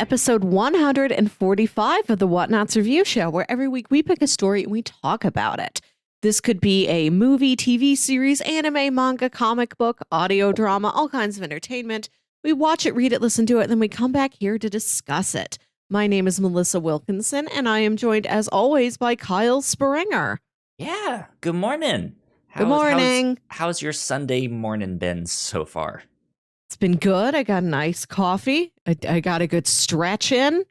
episode 145 of the Whatnauts Review Show, where every week we pick a story and we talk about it. This could be a movie, TV series, anime, manga, comic book, audio drama, all kinds of entertainment. We watch it, read it, listen to it, and then we come back here to discuss it. My name is Melissa Wilkinson, and I am joined, as always, by Kyle Springer. Yeah, good morning. Good morning. How's your Sunday morning been so far? It's been good. I got a nice coffee. I got a good stretch in.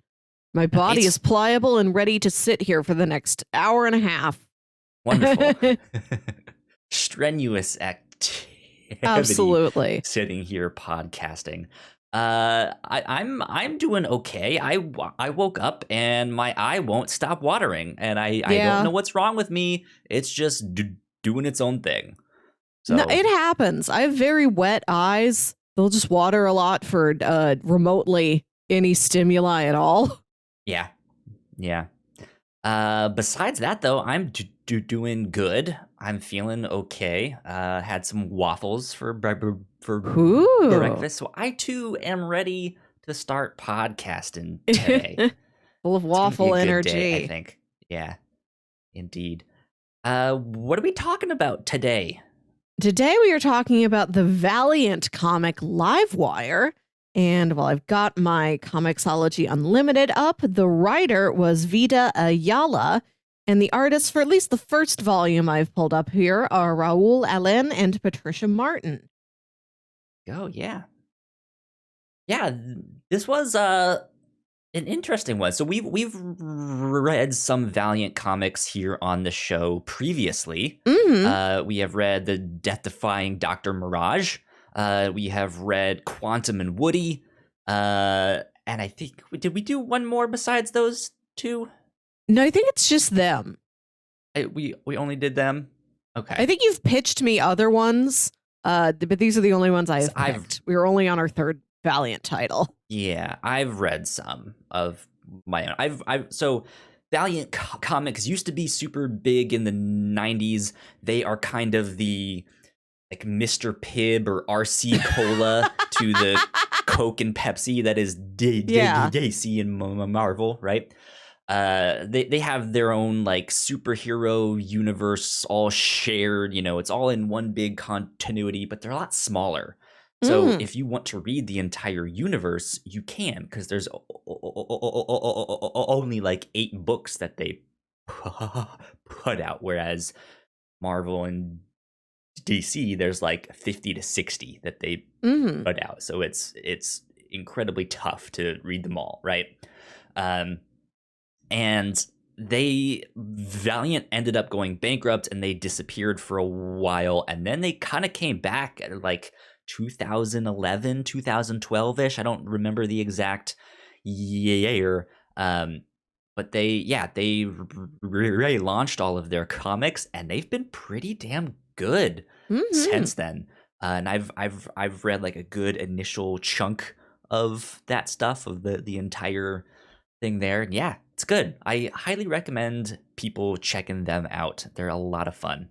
My body is pliable and ready to sit here for the next hour and a half. Wonderful. Strenuous activity. Absolutely. Sitting here podcasting. I'm doing okay. I woke up and my eye won't stop watering, and I don't know what's wrong with me. It's just doing its own thing. So no, it happens. I have very wet eyes. They'll just water a lot for remotely any stimuli at all. Yeah. Besides that, though, I'm doing good. I'm feeling okay. Had some waffles for breakfast, so I too am ready to start podcasting today. Full of waffle energy, day, I think. Yeah, indeed. What are we talking about today? Today we are talking about the Valiant comic Livewire. And while I've got my Comixology Unlimited up, the writer was Vita Ayala, and the artists for at least the first volume I've pulled up here are Raul Allen and Patricia Martin. Oh, yeah. Yeah, this was an interesting one. So we've read some Valiant comics here on the show previously. Mm-hmm. We have read the death-defying Dr. Mirage. We have read Quantum and Woody. And I think, did we do one more besides those two? No, I think it's just them. We only did them? Okay. I think you've pitched me other ones, but these are the only ones I've picked. We were only on our third Valiant title. Yeah, I've read some of my own. So Valiant comics used to be super big in the 90s. They are kind of the like Mr. Pibb or RC Cola to the Coke and Pepsi that is DC and Marvel, right? They have their own like superhero universe all shared, it's all in one big continuity, but they're a lot smaller. So if you want to read the entire universe, you can, because there's only like 8 books that they put out, whereas Marvel and DC, there's like 50 to 60 that they put out. So it's incredibly tough to read them all, right? And Valiant ended up going bankrupt and they disappeared for a while, and then they kind of came back at like 2011, 2012-ish. I don't remember the exact year. But they relaunched all of their comics, and they've been pretty damn good since then. And I've read like a good initial chunk of that stuff, of the entire thing there. And yeah, it's good. I highly recommend people checking them out. They're a lot of fun.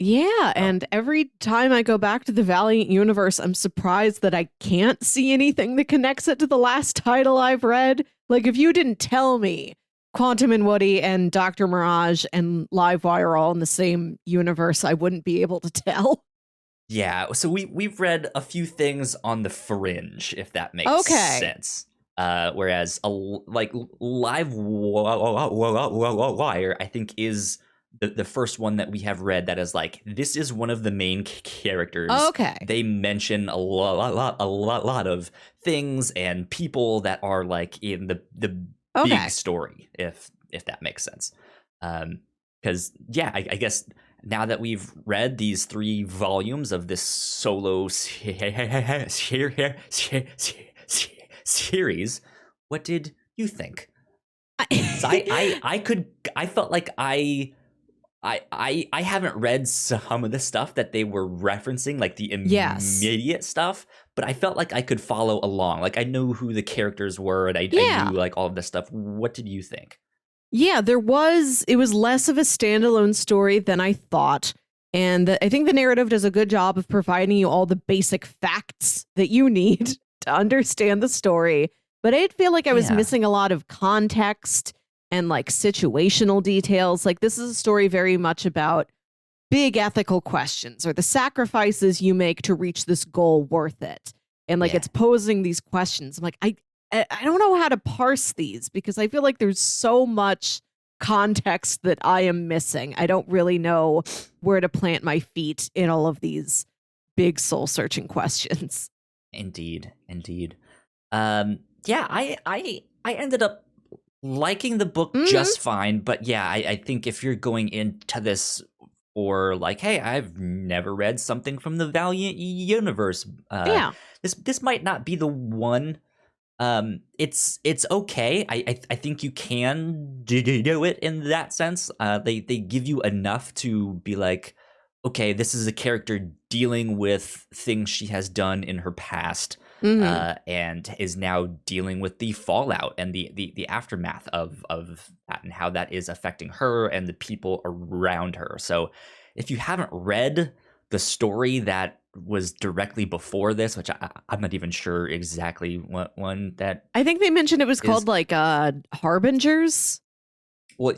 Yeah, and every time I go back to the Valiant universe, I'm surprised that I can't see anything that connects it to the last title I've read. Like, if you didn't tell me Quantum and Woody and Dr. Mirage and Livewire are all in the same universe, I wouldn't be able to tell. Yeah, so we've read a few things on the fringe, if that makes sense. Whereas like Livewire, I think, is the first one that we have read that is like, this is one of the main characters. Okay. They mention a lot of things and people that are like in the big story, if that makes sense. Because I guess now that we've read these 3 volumes of this solo series, what did you think? I felt like I haven't read some of the stuff that they were referencing, like the immediate stuff, but I felt like I could follow along. Like, I knew who the characters were, and I knew like all of this stuff. What did you think? Yeah, it was less of a standalone story than I thought. And I think the narrative does a good job of providing you all the basic facts that you need to understand the story. but I did feel like I was Yeah. missing a lot of context and like situational details. Like this is a story very much about big ethical questions. Are the sacrifices you make to reach this goal worth it? And like Yeah. it's posing these questions. I'm like, I don't know how to parse these because I feel like there's so much context that I am missing. I don't really know where to plant my feet in all of these big soul searching questions. Indeed. Yeah, I ended up liking the book just fine, but yeah, I think if you're going into this for like, hey, I've never read something from the Valiant universe, this might not be the one. It's okay. I think you can do it in that sense. They give you enough to be like, okay, this is a character dealing with things she has done in her past, and is now dealing with the fallout and the aftermath of that and how that is affecting her and the people around her. So if you haven't read the story that was directly before this, which I'm not even sure exactly what one that I think they mentioned it was called like Harbingers. Well,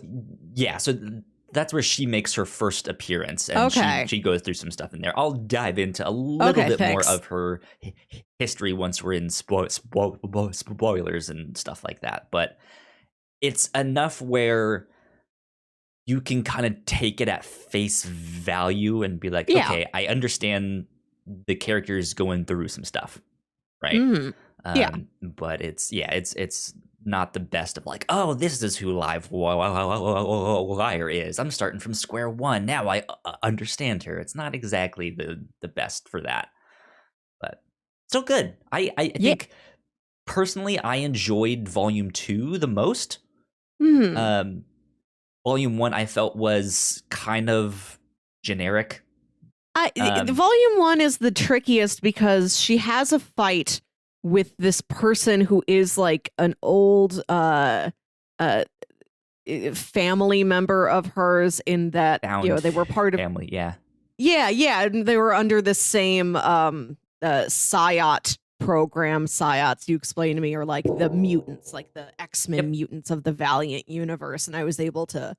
yeah, so that's where she makes her first appearance, and she goes through some stuff in there. I'll dive into a little bit more of her history once we're in spoilers and stuff like that, but it's enough where you can kind of take it at face value and be like, okay, I understand the character's going through some stuff, right? But it's not the best of like, oh, this is who Livewire is. I'm starting from square one. Now I understand her. It's not exactly the best for that, but still good. I think personally I enjoyed volume 2 the most. Volume 1 I felt was kind of generic. Volume 1 is the trickiest because she has a fight with this person who is like an old family member of hers in that they were part of family, yeah, they were under the same psiot program. Psiots, you explained to me, are like the mutants, like the X-Men mutants of the Valiant universe, and I was able to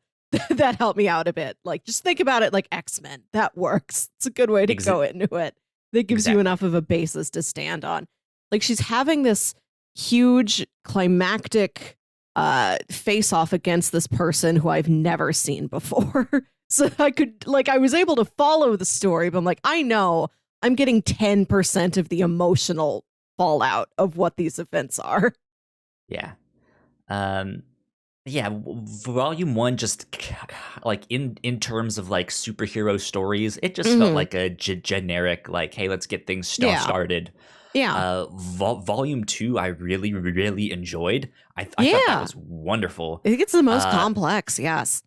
that helped me out a bit. Like, just think about it like X-Men. That works. It's a good way to go into it. That gives you enough of a basis to stand on. Like, she's having this huge climactic face-off against this person who I've never seen before. So I was able to follow the story, but I'm like, I know I'm getting 10% of the emotional fallout of what these events are. Yeah. Volume 1 just like in terms of like superhero stories, it just felt like a generic like, hey, let's get things started. Volume 2 I really enjoyed. I thought that was wonderful. I think it's the most complex. Yes,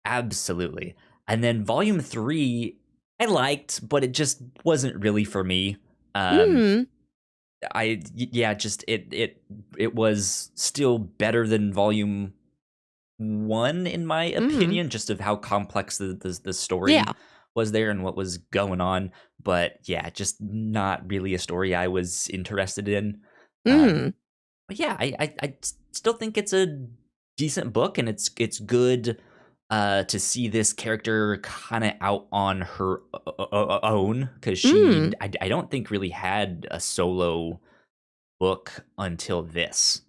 absolutely. And then volume 3 I liked, but it just wasn't really for me. It was still better than volume 1 in my opinion, just of how complex the story was there and what was going on. But yeah, just not really a story I was interested in. But yeah, I still think it's a decent book, and it's good to see this character kind of out on her own, because she I don't think really had a solo book until this.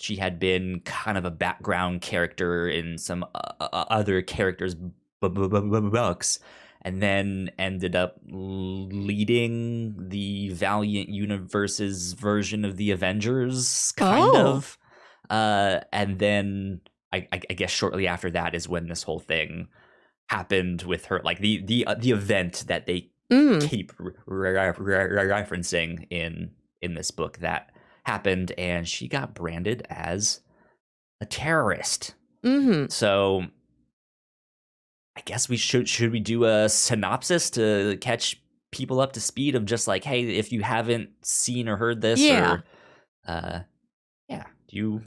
She had been kind of a background character in some other characters' books, and then ended up leading the Valiant Universe's version of the Avengers, kind of. And then I guess shortly after that is when this whole thing happened with her, like the event that they keep referencing in this book that happened, and she got branded as a terrorist. So I guess we should we do a synopsis to catch people up to speed of just like, hey, if you haven't seen or heard this, or do you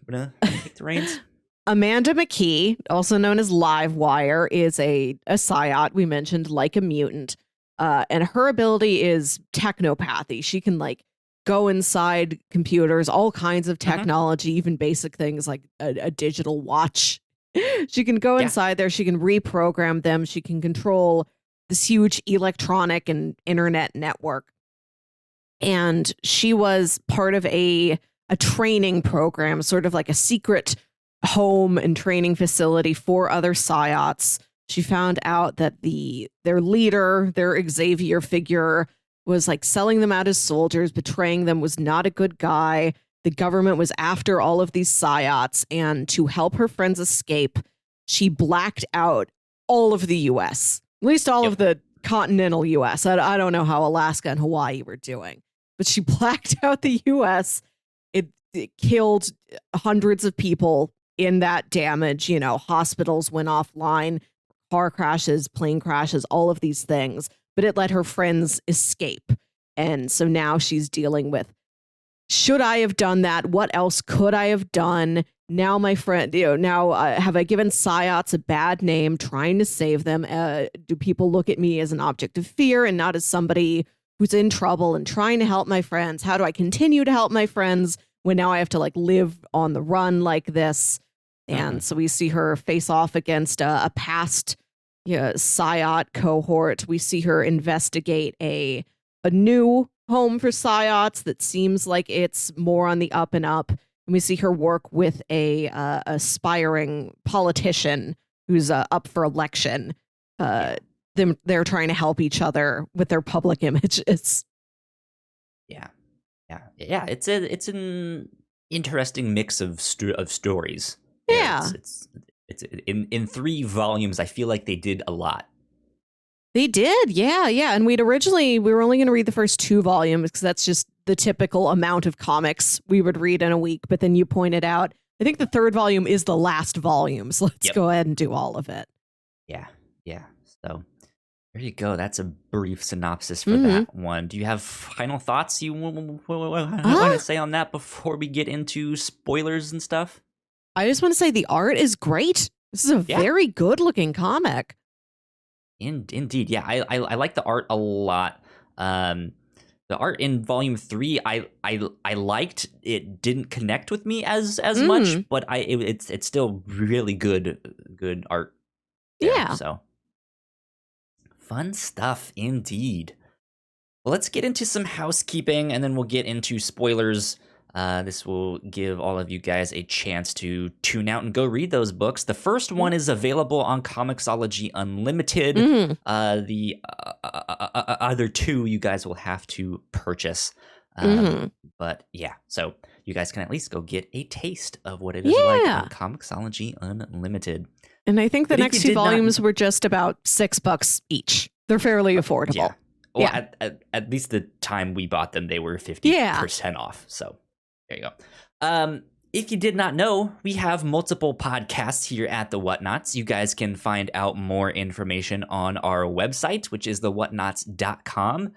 wanna take the reins? Amanda McKee, also known as Livewire, is a psiot we mentioned, like a mutant, and her ability is technopathy. She can like go inside computers, all kinds of Mhm. technology, even basic things like a digital watch. She can go Yeah. inside there. She can reprogram them. She can control this huge electronic and internet network. And she was part of a training program, sort of like a secret home and training facility for other psiots. She found out that their leader, their Xavier figure, was like selling them out as soldiers, betraying them, was not a good guy. The government was after all of these psiots, and to help her friends escape, she blacked out all of the US, at least all of the continental US. I don't know how Alaska and Hawaii were doing, but she blacked out the US. It killed hundreds of people in that damage. You know, hospitals went offline, car crashes, plane crashes, all of these things, but it let her friends escape. And so now she's dealing with, should I have done that? What else could I have done? Now, my friend, have I given psiots a bad name trying to save them? Do people look at me as an object of fear and not as somebody who's in trouble and trying to help my friends? How do I continue to help my friends when now I have to like live on the run like this? And so we see her face off against a past psiot cohort. We see her investigate a new home for psiots that seems like it's more on the up and up. And we see her work with a aspiring politician who's up for election. They're trying to help each other with their public images. Yeah. It's an interesting mix of stories. Yeah. It's in 3 volumes. I feel like they did a lot. They did, yeah. And we were only going to read the first 2 volumes because that's just the typical amount of comics we would read in a week. But then you pointed out, I think the 3rd volume is the last volume, so let's go ahead and do all of it. Yeah. So there you go. That's a brief synopsis for that one. Do you have final thoughts you want to say on that before we get into spoilers and stuff? I just want to say the art is great. This is a very good looking comic. Indeed. Yeah, I like the art a lot. The art in volume 3, I liked. It didn't connect with me as much, but it's still really good art there, yeah. So fun stuff indeed. Well, let's get into some housekeeping and then we'll get into spoilers. This will give all of you guys a chance to tune out and go read those books. The first one is available on Comixology Unlimited. The other 2 you guys will have to purchase. But yeah, so you guys can at least go get a taste of what it is like on Comixology Unlimited. And I think the next 2 volumes were just about $6 each. They're fairly affordable. Yeah. Well, at least the time we bought them, they were 50% off. So there you go. If you did not know, we have multiple podcasts here at the Whatnauts. You guys can find out more information on our website, which is thewhatnauts.com.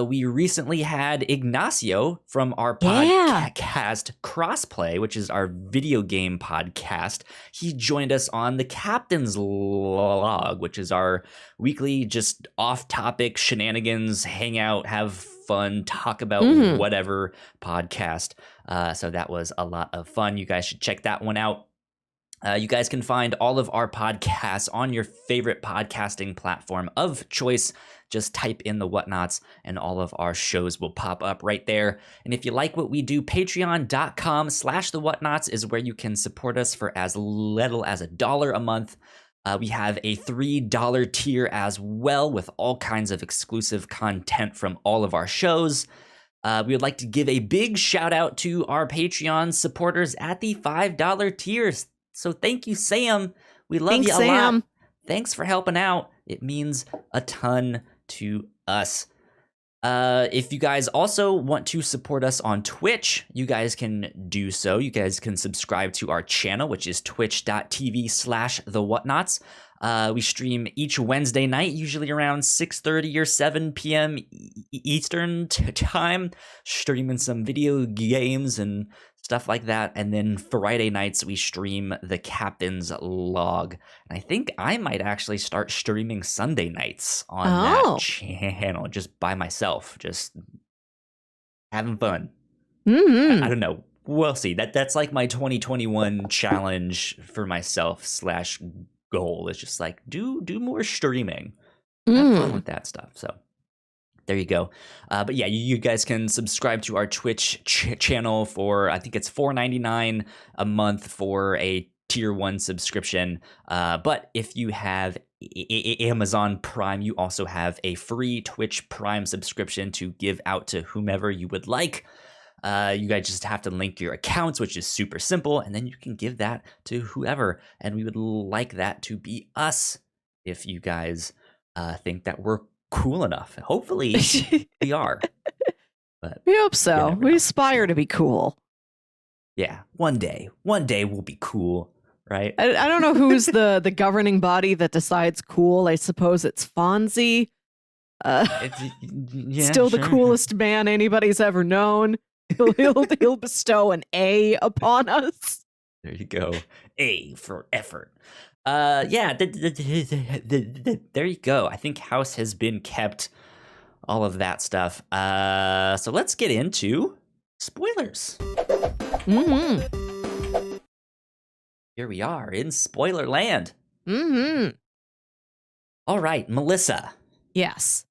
We recently had Ignacio from our podcast Crossplay, which is our video game podcast. He joined us on the Captain's Log, which is our weekly just off-topic shenanigans, hang out, have fun, talk about whatever podcast. So that was a lot of fun. You guys should check that one out. You guys can find all of our podcasts on your favorite podcasting platform of choice. Just type in the Whatnauts and all of our shows will pop up right there. And if you like what we do, patreon.com/the Whatnauts is where you can support us for as little as $1 a month. We have a $3 tier as well with all kinds of exclusive content from all of our shows. We would like to give a big shout out to our Patreon supporters at the $5 tiers. So thank you, Sam. We love you a lot. Thanks for helping out. It means a ton to us. If you guys also want to support us on Twitch, you guys can do so. You guys can subscribe to our channel, which is twitch.tv/the Whatnauts. We stream each Wednesday night, usually around 6:30 or 7 p.m. Eastern time, streaming some video games and stuff like that. And then Friday nights, we stream the Captain's Log. And I think I might actually start streaming Sunday nights on that channel just by myself. Just having fun. Mm-hmm. I don't know. We'll see. That's like my 2021 challenge for myself / goal is just like do more streaming. Have fun with that stuff. So there you go. But yeah, you guys can subscribe to our Twitch channel for, I think it's $4.99 a month for a tier 1 subscription. But if you have Amazon Prime, you also have a free Twitch Prime subscription to give out to whomever you would like. You guys just have to link your accounts, which is super simple, and then you can give that to whoever. And we would like that to be us if you guys think that we're cool enough. Hopefully we are. But we hope so. We aspire to be cool. Yeah, one day we'll be cool, right? I don't know who's the governing body that decides cool. I suppose it's Fonzie. Still the coolest man anybody's ever known. He'll bestow an A upon us. There you go. A for effort. Yeah, there you go. I think house has been kept, all of that stuff. So let's get into spoilers. Mm-hmm. Here we are in spoiler land. Mm-hmm. All right, Melissa. Yes.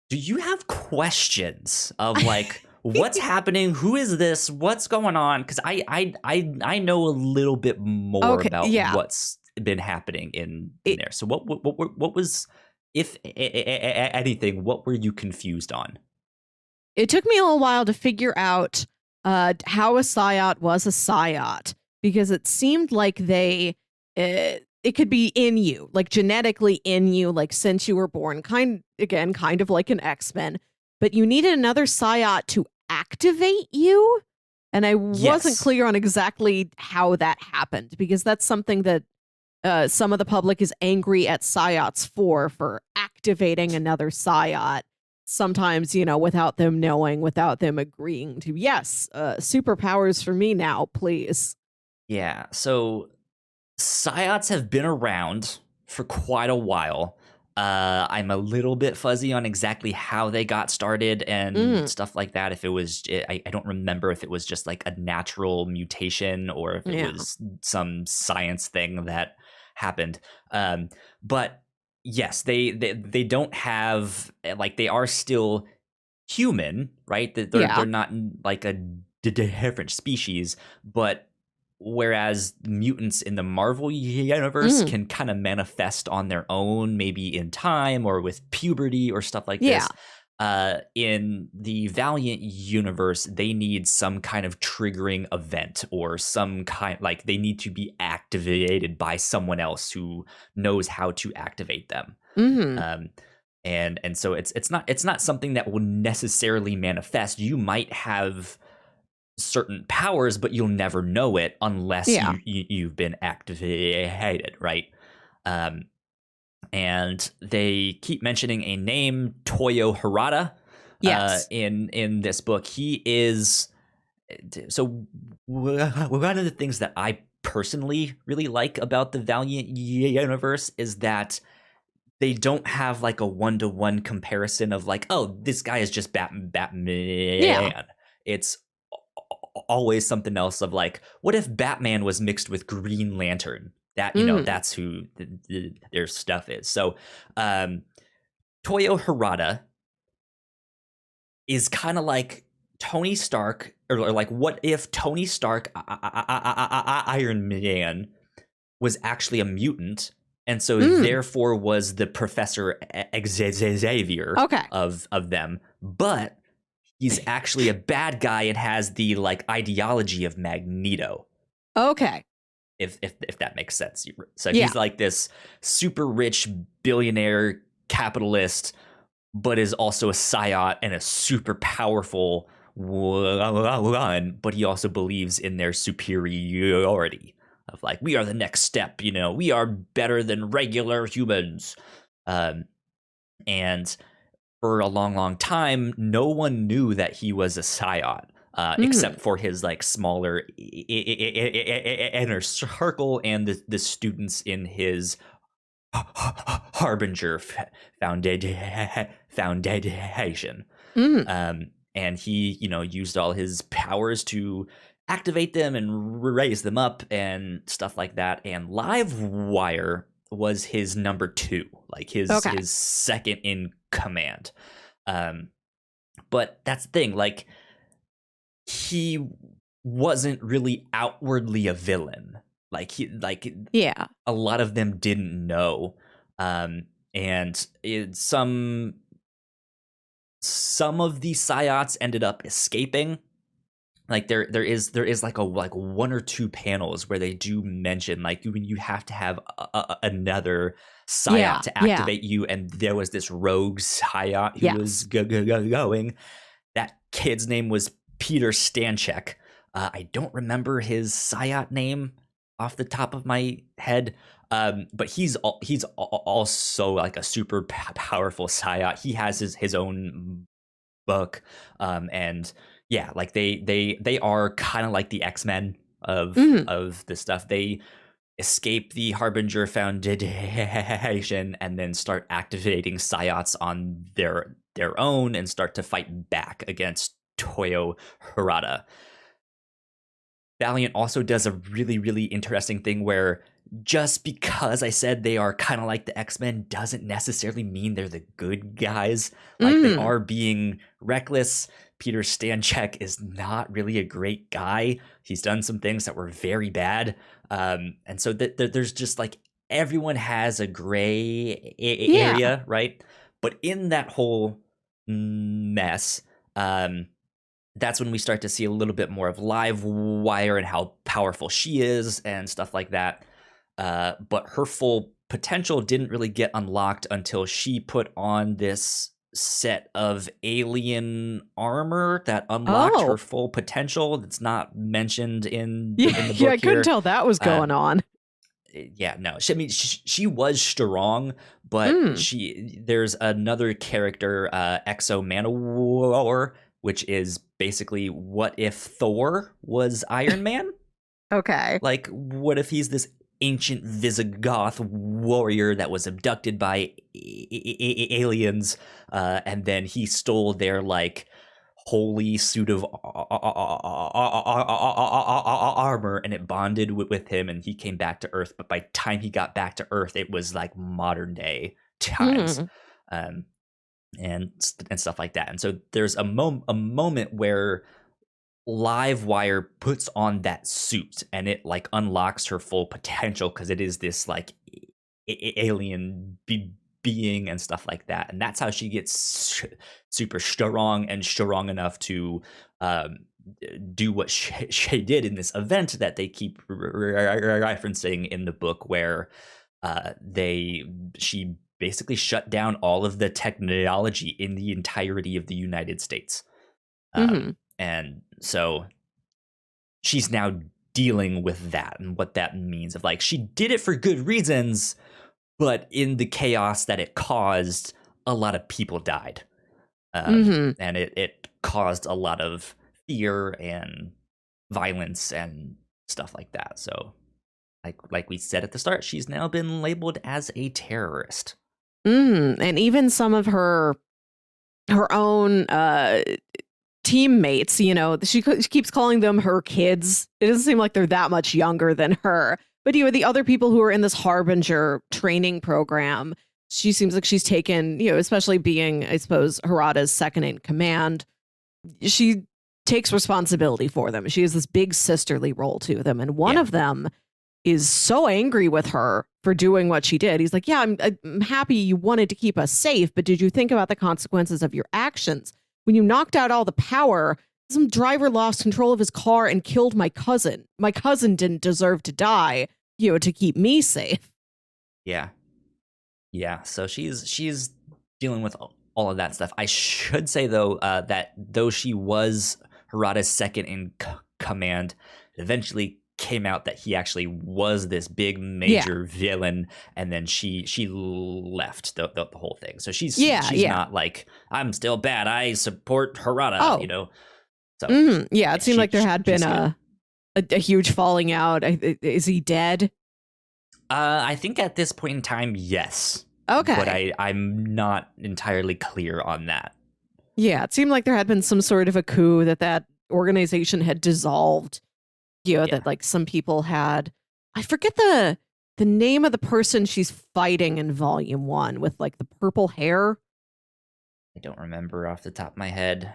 Do you have questions of like what's happening? Who is this? What's going on? Because I know a little bit more about what's been happening in there. So what was, if anything, what were you confused on? It took me a little while to figure out how a psiot was a psiot, because it seemed like it could be in you, like genetically in you, like since you were born, kind of like an X-Men, but you needed another psiot to activate you. And I wasn't clear on exactly how that happened, because that's something that some of the public is angry at psiots for activating another psiot. Sometimes, without them knowing, without them agreeing to, yes, superpowers for me now, please. Yeah, so psiots have been around for quite a while. I'm a little bit fuzzy on exactly how they got started and stuff like that. If it was, I don't remember if it was just like a natural mutation or if it was some science thing that happened. But yes, they don't have, like, they are still human, right? They're not like a different species, but whereas mutants in the Marvel universe can kind of manifest on their own, maybe in time or with puberty or stuff like this. In the Valiant universe, they need some kind of triggering event or some kind, like they need to be activated by someone else who knows how to activate them. And so it's not something that will necessarily manifest. You might have certain powers, but you'll never know it unless you've been activated, right? And they keep mentioning a name, Toyo Harada. In this book, he is. So one of the things that I personally really like about the Valiant universe is that they don't have like a 1-to-1 comparison of like, oh, this guy is just Batman. It's always something else of like, what if Batman was mixed with Green Lantern? That, that's who their stuff is. So Toyo Harada is kind of like Tony Stark, or like, what if Tony Stark, Iron Man, was actually a mutant, and so therefore was the Professor Xavier of them, but he's actually a bad guy and has the like ideology of Magneto. Okay. If that makes sense. So he's like this super rich billionaire capitalist, but is also a psiot and a super powerful one, but he also believes in their superiority of like, we are the next step, we are better than regular humans. And for a long, long time, no one knew that he was a psiot, except for his like smaller inner circle and the students in his Harbinger Foundation. and he, used all his powers to activate them and raise them up and stuff like that. And Livewire was his number 2, like his second in command. But that's the thing, like, he wasn't really outwardly a villain. Like a lot of them didn't know. And some of the psiots ended up escaping. Like there is like one or two panels where they do mention like you have to have another psiot to activate you, and there was this rogue psiot who was going. That kid's name was Peter Stanchek. I don't remember his psiot name off the top of my head, but he's also like a super powerful psiot. He has his own book, and yeah, like they are kind of like the X-Men of this stuff. They escape the Harbinger Foundation and then start activating psiots on their own and start to fight back against Toyo Harada. Valiant also does a really, really interesting thing where just because I said they are kind of like the X-Men doesn't necessarily mean they're the good guys. Like they are being reckless. Peter Stanchek is not really a great guy. He's done some things that were very bad. And so there's just like everyone has a gray area, right? But in that whole mess, that's when we start to see a little bit more of Livewire and how powerful she is and stuff like that. But her full potential didn't really get unlocked until she put on this set of alien armor that unlocked her full potential. That's not mentioned in the book I couldn't tell that was going on. Yeah, no. She was strong, but there's another character, Exo Manowar, which is basically what if Thor was Iron Man? Okay. Like, what if he's this ancient Visigoth warrior that was abducted by aliens, and then he stole their, like, holy suit of armor, and it bonded with him, and he came back to Earth. But by the time he got back to Earth, it was, like, modern day times. And stuff like that. And so there's a moment where Livewire puts on that suit and it like unlocks her full potential because it is this like alien being and stuff like that. And that's how she gets super strong and strong enough to do what she did in this event that they keep referencing in the book, where she basically shut down all of the technology in the entirety of the United States. And so she's now dealing with that and what that means of like, she did it for good reasons, but in the chaos that it caused, a lot of people died. And it caused a lot of fear and violence and stuff like that. So like we said at the start, she's now been labeled as a terrorist. And even some of her own teammates, she keeps calling them her kids. It doesn't seem like they're that much younger than her. But the other people who are in this Harbinger training program, she seems like she's taken, especially being, I suppose, Harada's second in command, she takes responsibility for them. She has this big sisterly role to them. And one of them is so angry with her for doing what she did. He's like, yeah, I'm happy you wanted to keep us safe, but did you think about the consequences of your actions? When you knocked out all the power, some driver lost control of his car and killed my cousin. My cousin didn't deserve to die, to keep me safe. Yeah. So she's dealing with all of that stuff. I should say, though, that though she was Harada's second in command, it eventually came out that he actually was this big major villain, and then she left the whole thing. So she's not like, I'm still bad, I support Harada. So it seemed like there had been a huge falling out. Is he dead? I think at this point in time, yes. Okay, but I'm not entirely clear on that. Yeah, it seemed like there had been some sort of a coup that organization had dissolved. That like some people had. I forget the name of the person she's fighting in volume 1 with like the purple hair. I don't remember off the top of my head.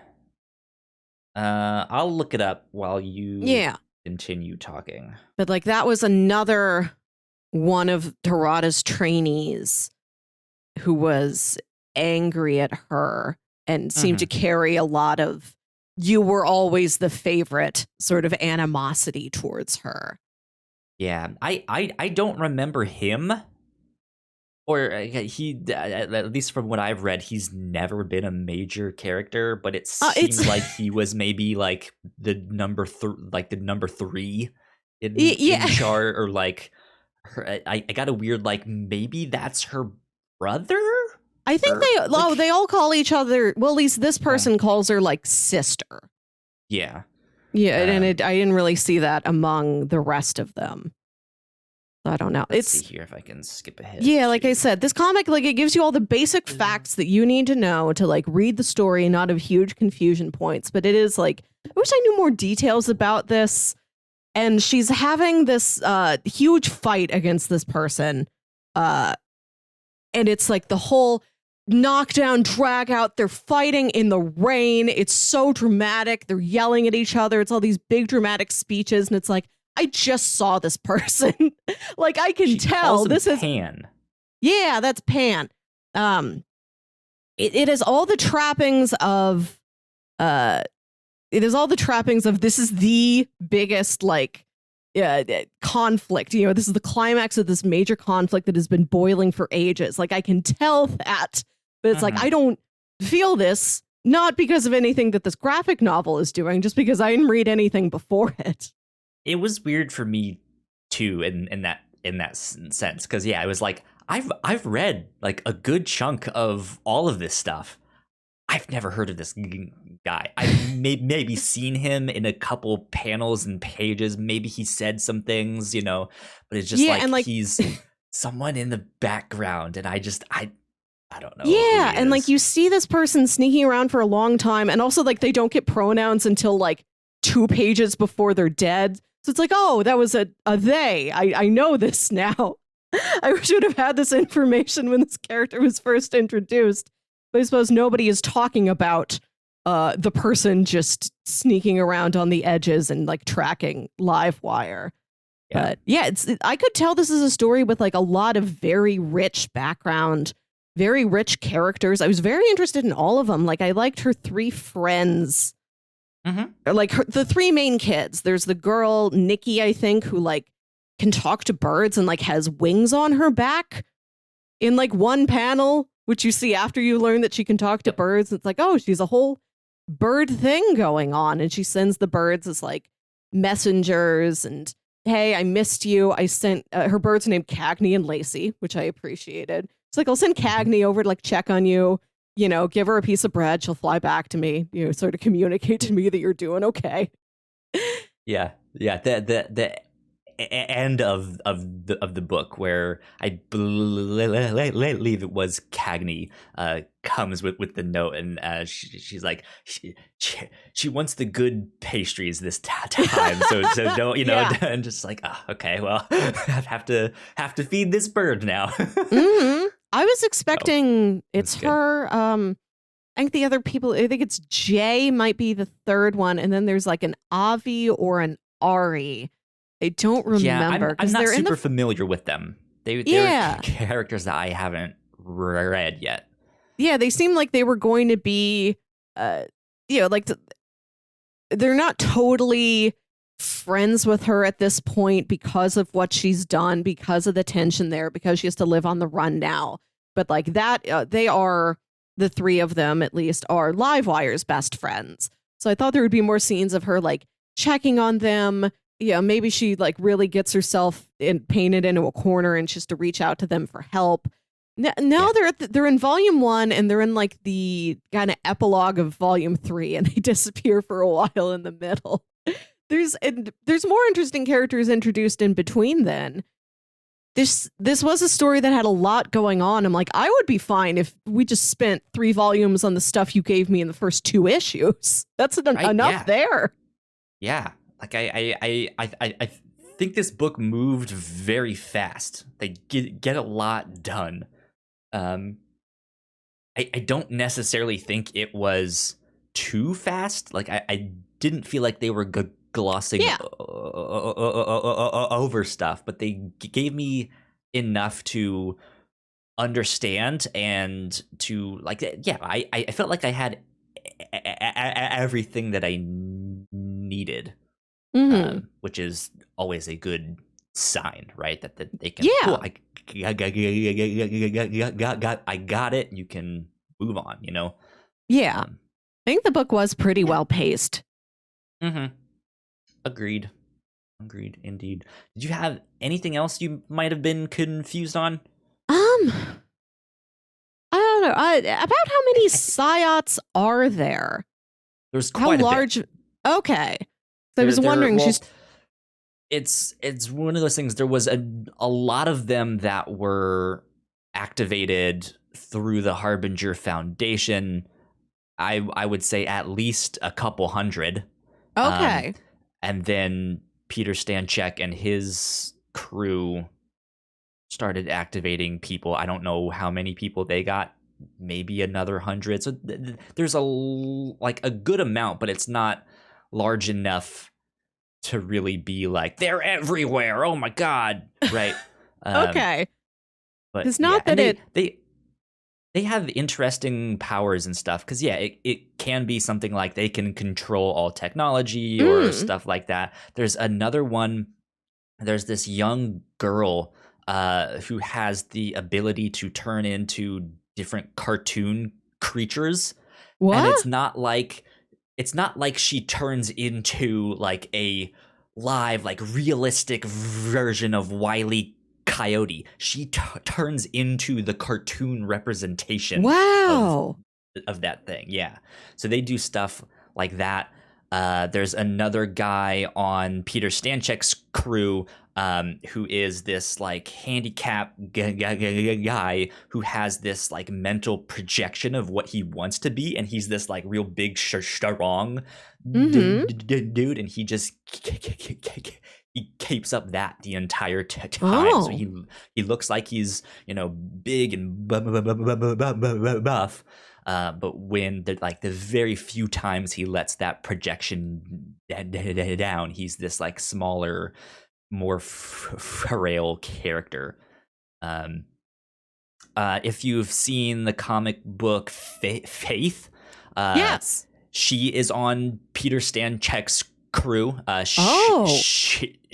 I'll look it up while you continue talking. But like that was another one of Harada's trainees who was angry at her and seemed to carry a lot of you were always the favorite sort of animosity towards her. Yeah, I don't remember him. Or he, at least from what I've read, he's never been a major character, but it seems like he was maybe like the number 3 in chart, or like I got a weird like maybe that's her brother. I think they all call each other. Well, at least this person calls her like sister. Yeah. Yeah, and I didn't really see that among the rest of them. I don't know. Let's see here if I can skip ahead. Yeah, like I said, this comic, like, it gives you all the basic facts that you need to know to like read the story and not have huge confusion points. But it is like, I wish I knew more details about this. And she's having this huge fight against this person. And it's like the whole knockdown, drag out. They're fighting in the rain. It's so dramatic. They're yelling at each other. It's all these big dramatic speeches. And it's like, I just saw this person. Like, I can tell this is Pan. Yeah, that's Pan. It is all the trappings of this is the biggest like conflict. This is the climax of this major conflict that has been boiling for ages. Like, I can tell that, but it's like I don't feel this, not because of anything that this graphic novel is doing, just because I didn't read anything before it. It was weird for me too in that sense, because I was like, I've read like a good chunk of all of this stuff. I've never heard of this guy. I've maybe seen him in a couple panels and pages. Maybe he said some things, but it's just like he's someone in the background, and I don't know. Yeah, and like you see this person sneaking around for a long time, and also like they don't get pronouns until like 2 pages before they're dead. So it's like, oh, that was a they. I know this now. I should have had this information when this character was first introduced. But I suppose nobody is talking about the person just sneaking around on the edges and like tracking Livewire. Yeah. But yeah, I could tell this is a story with like a lot of very rich background, very rich characters. I was very interested in all of them. Like, I liked her 3 friends. Like the 3 main kids. There's the girl Nikki, I think, who like can talk to birds and like has wings on her back in like one panel, which you see after you learn that she can talk to birds. It's like, oh, she's a whole bird thing going on, and she sends the birds as like messengers. And hey, I missed you. I sent her birds named Cagney and Lacey, which I appreciated. It's like, I'll send Cagney over to like check on you. Give her a piece of bread. She'll fly back to me, sort of communicate to me that you're doing okay. Yeah. The end of the book, where I believe it was Cagney comes with the note, and she's like, she wants the good pastries this time, so don't and just like, oh, okay, well, I have to feed this bird now. I was expecting it's her. I think the other people, I think it's Jay might be the 3rd one, and then there's like an Avi or an Ari. I don't remember. Yeah, I'm not super familiar with them. They're characters that I haven't read yet. Yeah, they seem like they were going to be, like they're not totally friends with her at this point because of what she's done, because of the tension there, because she has to live on the run now. But like that, they are, the 3 of them at least, are Livewire's best friends. So I thought there would be more scenes of her like checking on them. Maybe she like really gets herself painted into a corner and just to reach out to them for help. Now they're in volume 1, and they're in like the kind of epilogue of volume 3, and they disappear for a while in the middle. There's more interesting characters introduced in between then. this was a story that had a lot going on. I'm like, I would be fine if we just spent 3 volumes on the stuff you gave me in the first 2 issues. That's enough there. Yeah, like I think this book moved very fast. They get a lot done. I don't necessarily think it was too fast. Like I didn't feel like they were glossing over stuff, but they gave me enough to understand and to like. Yeah, I felt like I had everything that I needed, which is always a good sign, right? That they can. Yeah. Cool, I got it. You can move on. You know. Yeah, I think the book was pretty well paced. Agreed indeed. Did you have anything else you might have been confused on? I don't know. About how many psiots are there? There's quite how large? A bit. Okay, so I was wondering. It's one of those things. There was a lot of them that were activated through the Harbinger Foundation. I would say at least a couple hundred. Okay. And then Peter Stanchek and his crew started activating people. I don't know how many people they got. Maybe another 100. So there's a good amount, but it's not large enough to really be like, they're everywhere. Oh my God. Right. Okay. But it's not that they have interesting powers and stuff. Cause it can be something like they can control all technology or stuff like that. There's another one. There's this young girl who has the ability to turn into different cartoon creatures. What? And it's not like she turns into like a live, like realistic version of Wile E. Coyote. She turns into the cartoon representation. Wow. Of that thing. Yeah. So they do stuff like that. There's another guy on Peter Stanchek's crew who is this like handicap guy who has this like mental projection of what he wants to be, and he's this like real big strong dude, and he just he keeps up that the entire time. So he looks like he's big and buff. But when the very few times he lets that projection down, he's this like smaller, more frail character. If you've seen the comic book Faith, yes, she is on Peter Stanchek's crew.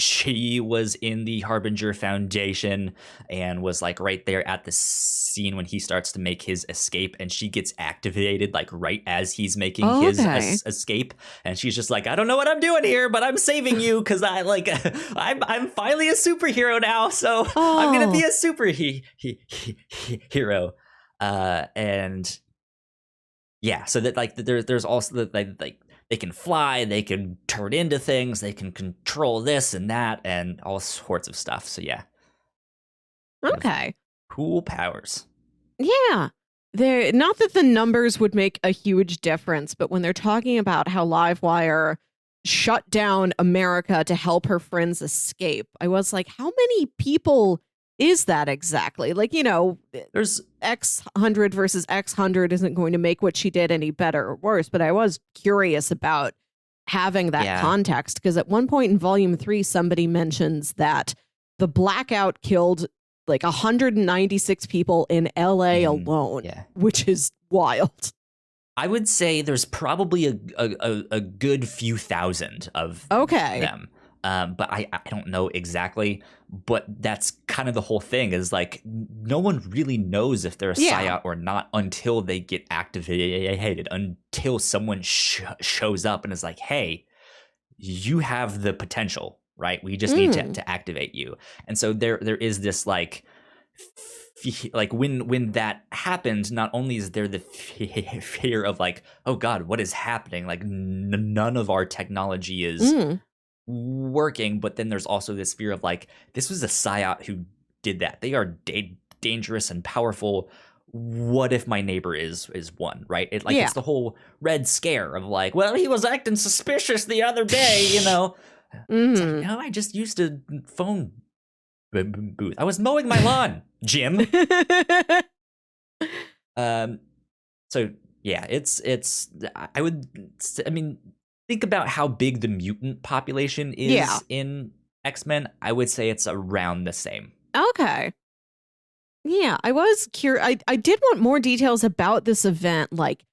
She was in the Harbinger Foundation and was like right there at the scene when he starts to make his escape, and she gets activated like right as he's making his escape, and she's just like, I don't know what I'm doing here, but I'm saving you because I'm finally a superhero now, so I'm gonna be a superhero. And yeah, so that there's also like they can fly, they can turn into things, they can control this and that, and all sorts of stuff. So yeah. Okay. Cool powers. Yeah. They're not that the numbers would make a huge difference, but when they're talking about how Livewire shut down America to help her friends escape, I was like, how many people is that exactly? Like, there's X 100 versus X 100 isn't going to make what she did any better or worse. But I was curious about having that context, because at one point in volume 3, somebody mentions that the blackout killed like 196 people in LA alone, which is wild. I would say there's probably a good few thousand of them. But I don't know exactly, but that's kind of the whole thing, is like no one really knows if they're a psiot or not until they get activated, until someone shows up and is like, hey, you have the potential, right? We just need to activate you. And so there is this like when that happens, not only is there the fear of like, oh God, what is happening? Like none of our technology is working, but then there's also this fear of like, this was a psiot who did that. They are dangerous and powerful. What if my neighbor is one, right? It's the whole Red Scare of like, well, he was acting suspicious the other day, you know. It's like, no, I just used a phone booth. I was mowing my lawn, Jim. So yeah, I mean, think about how big the mutant population is in X-Men. I would say it's around the same. Okay. Yeah, I was curious. I did want more details about this event, like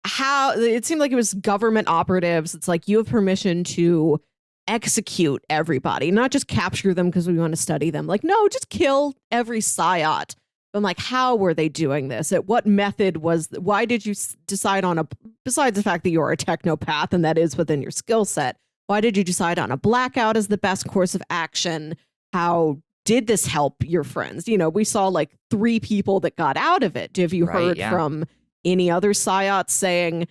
how it seemed like it was government operatives. It's like you have permission to execute everybody, not just capture them because we want to study them. Like, no, just kill every psiot. I'm like, how were they doing this? At what method why did you decide on besides the fact that you're a technopath and that is within your skill set, why did you decide on a blackout as the best course of action? How did this help your friends? You know, we saw like 3 people that got out of it. Have you heard from any other psiots saying,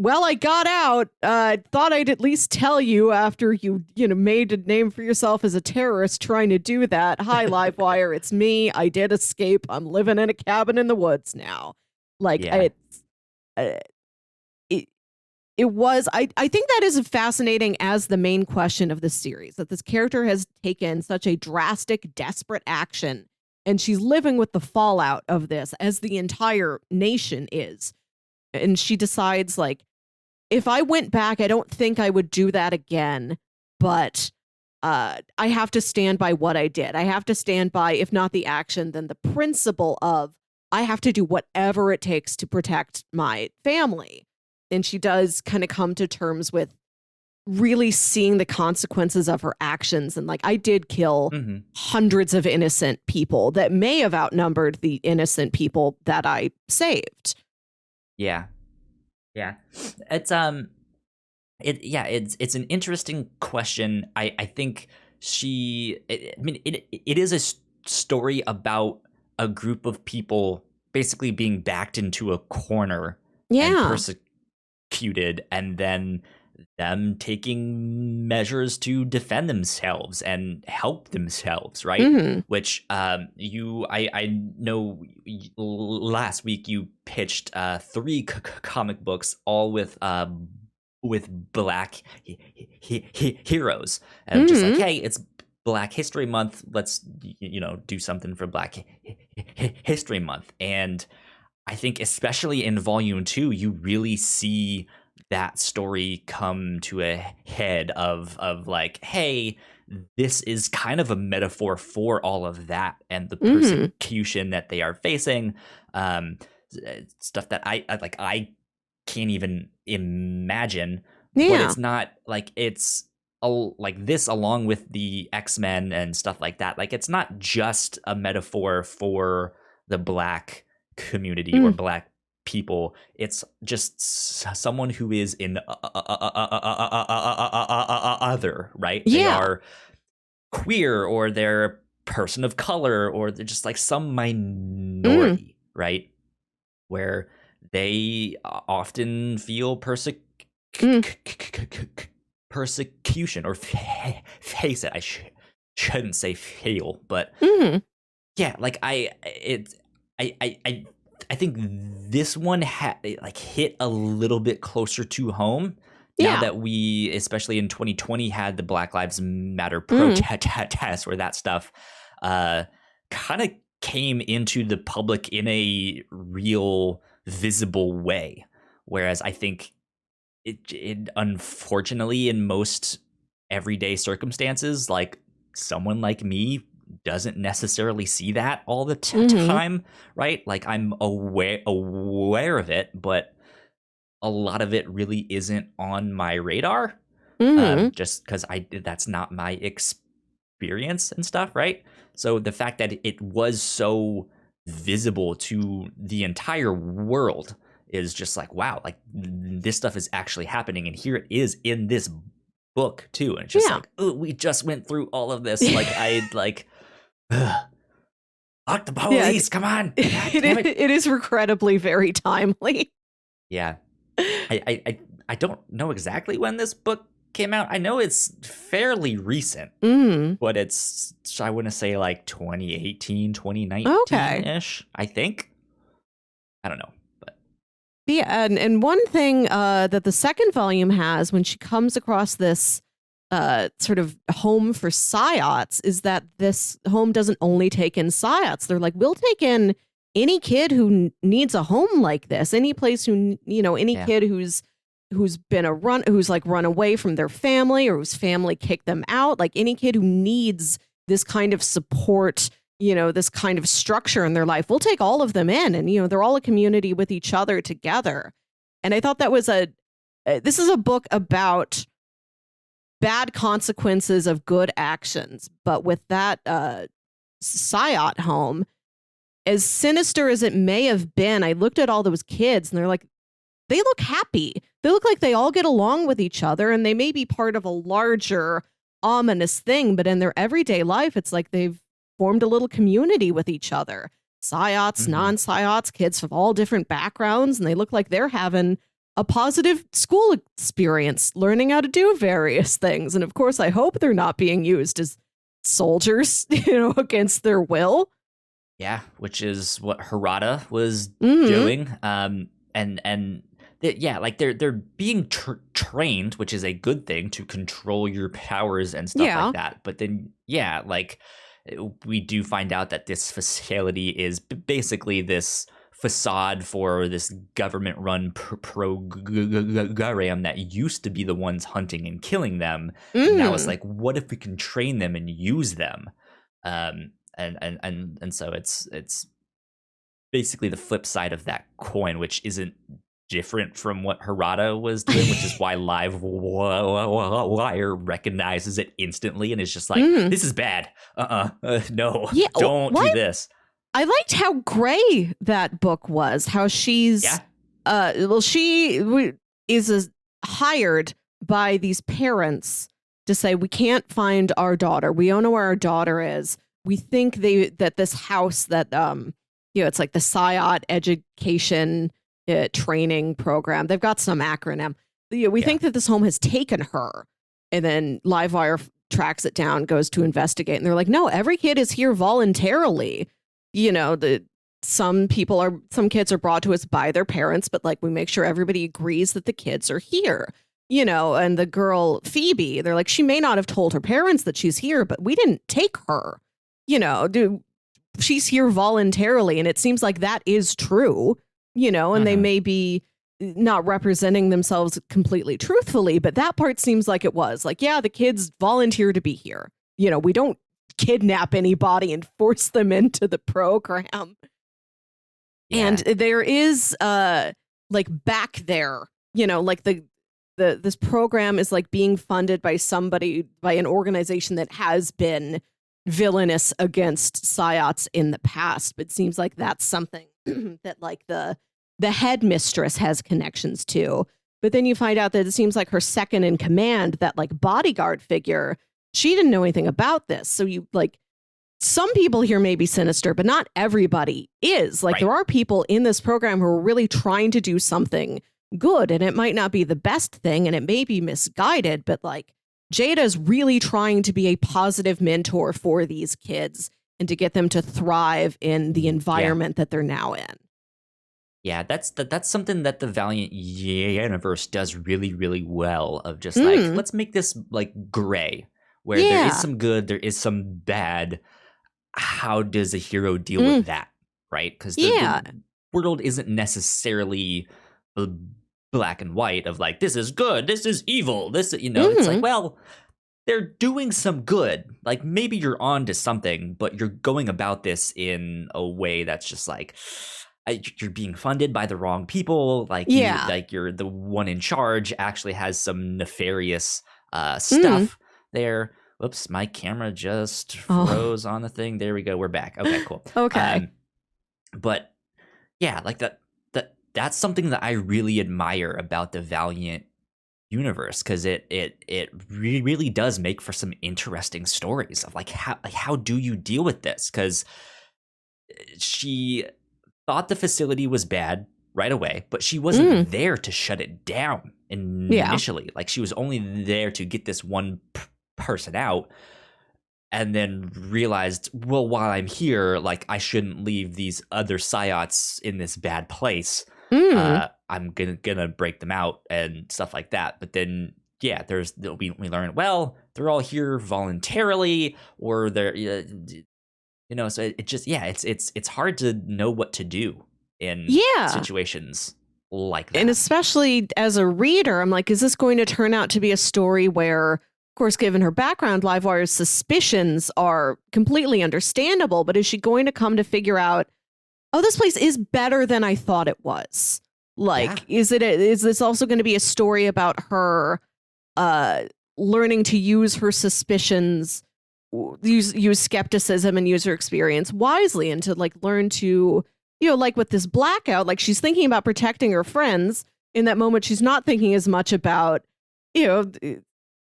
well, I got out. Thought I'd at least tell you after you made a name for yourself as a terrorist trying to do that. Hi, Livewire, it's me. I did escape. I'm living in a cabin in the woods now. Like, it was, I think that is fascinating as the main question of the series, that this character has taken such a drastic, desperate action, and she's living with the fallout of this as the entire nation is. And she decides, like, if I went back, I don't think I would do that again, but I have to stand by what I did. I have to stand by, if not the action, then the principle of I have to do whatever it takes to protect my family. And she does kind of come to terms with really seeing the consequences of her actions. And like, I did kill hundreds of innocent people that may have outnumbered the innocent people that I saved. Yeah. It's an interesting question. I think it is a story about a group of people basically being backed into a corner and persecuted, and then them taking measures to defend themselves and help themselves, right? Which I know last week you pitched 3 comic books, all with Black heroes, and just like, hey, it's Black History Month, let's do something for Black History Month. And I think especially in volume 2, you really see that story come to a head of like, hey, this is kind of a metaphor for all of that and the persecution that they are facing, stuff that I can't even imagine. But it's not like it's like this, along with the X-Men and stuff like that. Like, it's not just a metaphor for the Black community or Black people. It's just someone who is in other, right? They are queer, or they're a person of color, or they're just like some minority, right? Where they often feel persecution, or face it. I shouldn't say feel, but yeah, like I think this one hit a little bit closer to home. Now that we, especially in 2020, had the Black Lives Matter protest, where that stuff kind of came into the public in a real, visible way. Whereas I think it unfortunately, in most everyday circumstances, like someone like me doesn't necessarily see that all the time, right? Like, I'm aware of it, but a lot of it really isn't on my radar, just because that's not my experience and stuff, right? So the fact that it was so visible to the entire world is just like, wow, like this stuff is actually happening, and here it is in this book too. And it's just like, oh, we just went through all of this. Like, lock the police, come on. It is regrettably very timely. Yeah. I don't know exactly when this book came out? I know it's fairly recent, Mm. but it's, I want to say like 2018, 2019-ish, I think. I don't know. But Yeah, and one thing that the second volume has when she comes across this sort of home for psiots is that this home doesn't only take in psiots. They're like, we'll take in any kid who needs a home like this, any place who, any kid who's like run away from their family or whose family kicked them out, like any kid who needs this kind of support, this kind of structure in their life. We'll take all of them in, and they're all a community with each other together. And I thought that was this is a book about bad consequences of good actions, but with that psiot home, as sinister as it may have been, I looked at all those kids and they're like, they look happy. They look like they all get along with each other, and they may be part of a larger ominous thing, but in their everyday life, it's like they've formed a little community with each other. Psiots, non-psiots, kids of all different backgrounds, and they look like they're having a positive school experience, learning how to do various things. And of course, I hope they're not being used as soldiers, against their will. Yeah, which is what Harada was doing. Like they're being trained, which is a good thing, to control your powers and stuff like that. But then, like we do find out that this facility is basically this facade for this government-run program that used to be the ones hunting and killing them. Now it's like, what if we can train them and use them? And so it's basically the flip side of that coin, which isn't different from what Harada was doing, which is why Livewire recognizes it instantly and is just like, this is bad. No, don't do this. I liked how gray that book was, how she's, she is hired by these parents to say, we can't find our daughter. We don't know where our daughter is. We think that this house that, it's like the psiot education training program. They've got some acronym. We think that this home has taken her. And then Livewire tracks it down, goes to investigate. And they're like, no, every kid is here voluntarily. Some kids are brought to us by their parents, but like we make sure everybody agrees that the kids are here. And the girl Phoebe, they're like, she may not have told her parents that she's here, but we didn't take her. She's here voluntarily, and it seems like that is true. And they may be not representing themselves completely truthfully, but that part seems like it was. Like, yeah, the kids volunteer to be here. We don't kidnap anybody and force them into the program. Yeah. And there is, like back there, like this program is like being funded by an organization that has been villainous against psiots in the past. But it seems like that's something that like the headmistress has connections to. But then you find out that it seems like her second in command, that like bodyguard figure, she didn't know anything about this. So some people here may be sinister, but not everybody is. Like there are people in this program who are really trying to do something good, and it might not be the best thing and it may be misguided, but like Jada's really trying to be a positive mentor for these kids and to get them to thrive in the environment that they're now in. Yeah, that's something that the Valiant universe does really, really well, of just like, let's make this like gray, where there is some good, there is some bad. How does a hero deal with that, right? Because the world isn't necessarily black and white of like, this is good, this is evil, it's like, well, they're doing some good. Like maybe you're on to something, but you're going about this in a way that's just like, you're being funded by the wrong people. Like, you're the one in charge actually has some nefarious stuff there. Whoops, my camera just froze on the thing. There we go. We're back. Okay, cool. Okay. But yeah, like that's something that I really admire about the Valiant universe, because it really does make for some interesting stories of like how do you deal with this? Because she thought the facility was bad, right away, but she wasn't there to shut it down initially. Like, she was only there to get this one person out, and then realized, well, while I'm here, like, I shouldn't leave these other psiots in this bad place. I'm gonna break them out and stuff like that. But then, yeah, we learn, well, they're all here voluntarily, or they're so it just, yeah, it's hard to know what to do in situations like that. And especially as a reader, I'm like, is this going to turn out to be a story where, of course, given her background, Livewire's suspicions are completely understandable, but is she going to come to figure out, oh, this place is better than I thought it was? Like, is this also going to be a story about her learning to use her suspicions, use skepticism and user experience wisely, and to like learn to, like with this blackout, like she's thinking about protecting her friends. In that moment, she's not thinking as much about,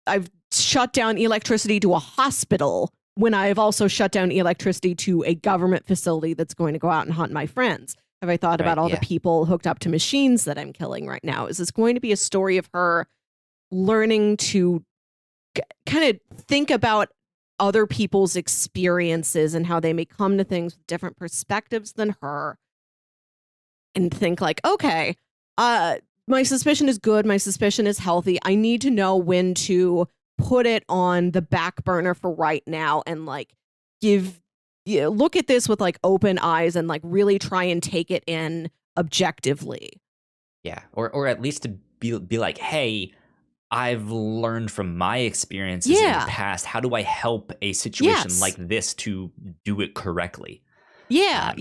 I've shut down electricity to a hospital when I've also shut down electricity to a government facility that's going to go out and hunt my friends. Have I thought about all the people hooked up to machines that I'm killing right now? Is this going to be a story of her learning to kind of think about other people's experiences and how they may come to things with different perspectives than her, and think like, okay, my suspicion is good, my suspicion is healthy, I need to know when to put it on the back burner for right now, and like look at this with like open eyes and like really try and take it in objectively. Yeah, or at least to be like, hey, I've learned from my experiences in the past. How do I help a situation like this to do it correctly? Yeah.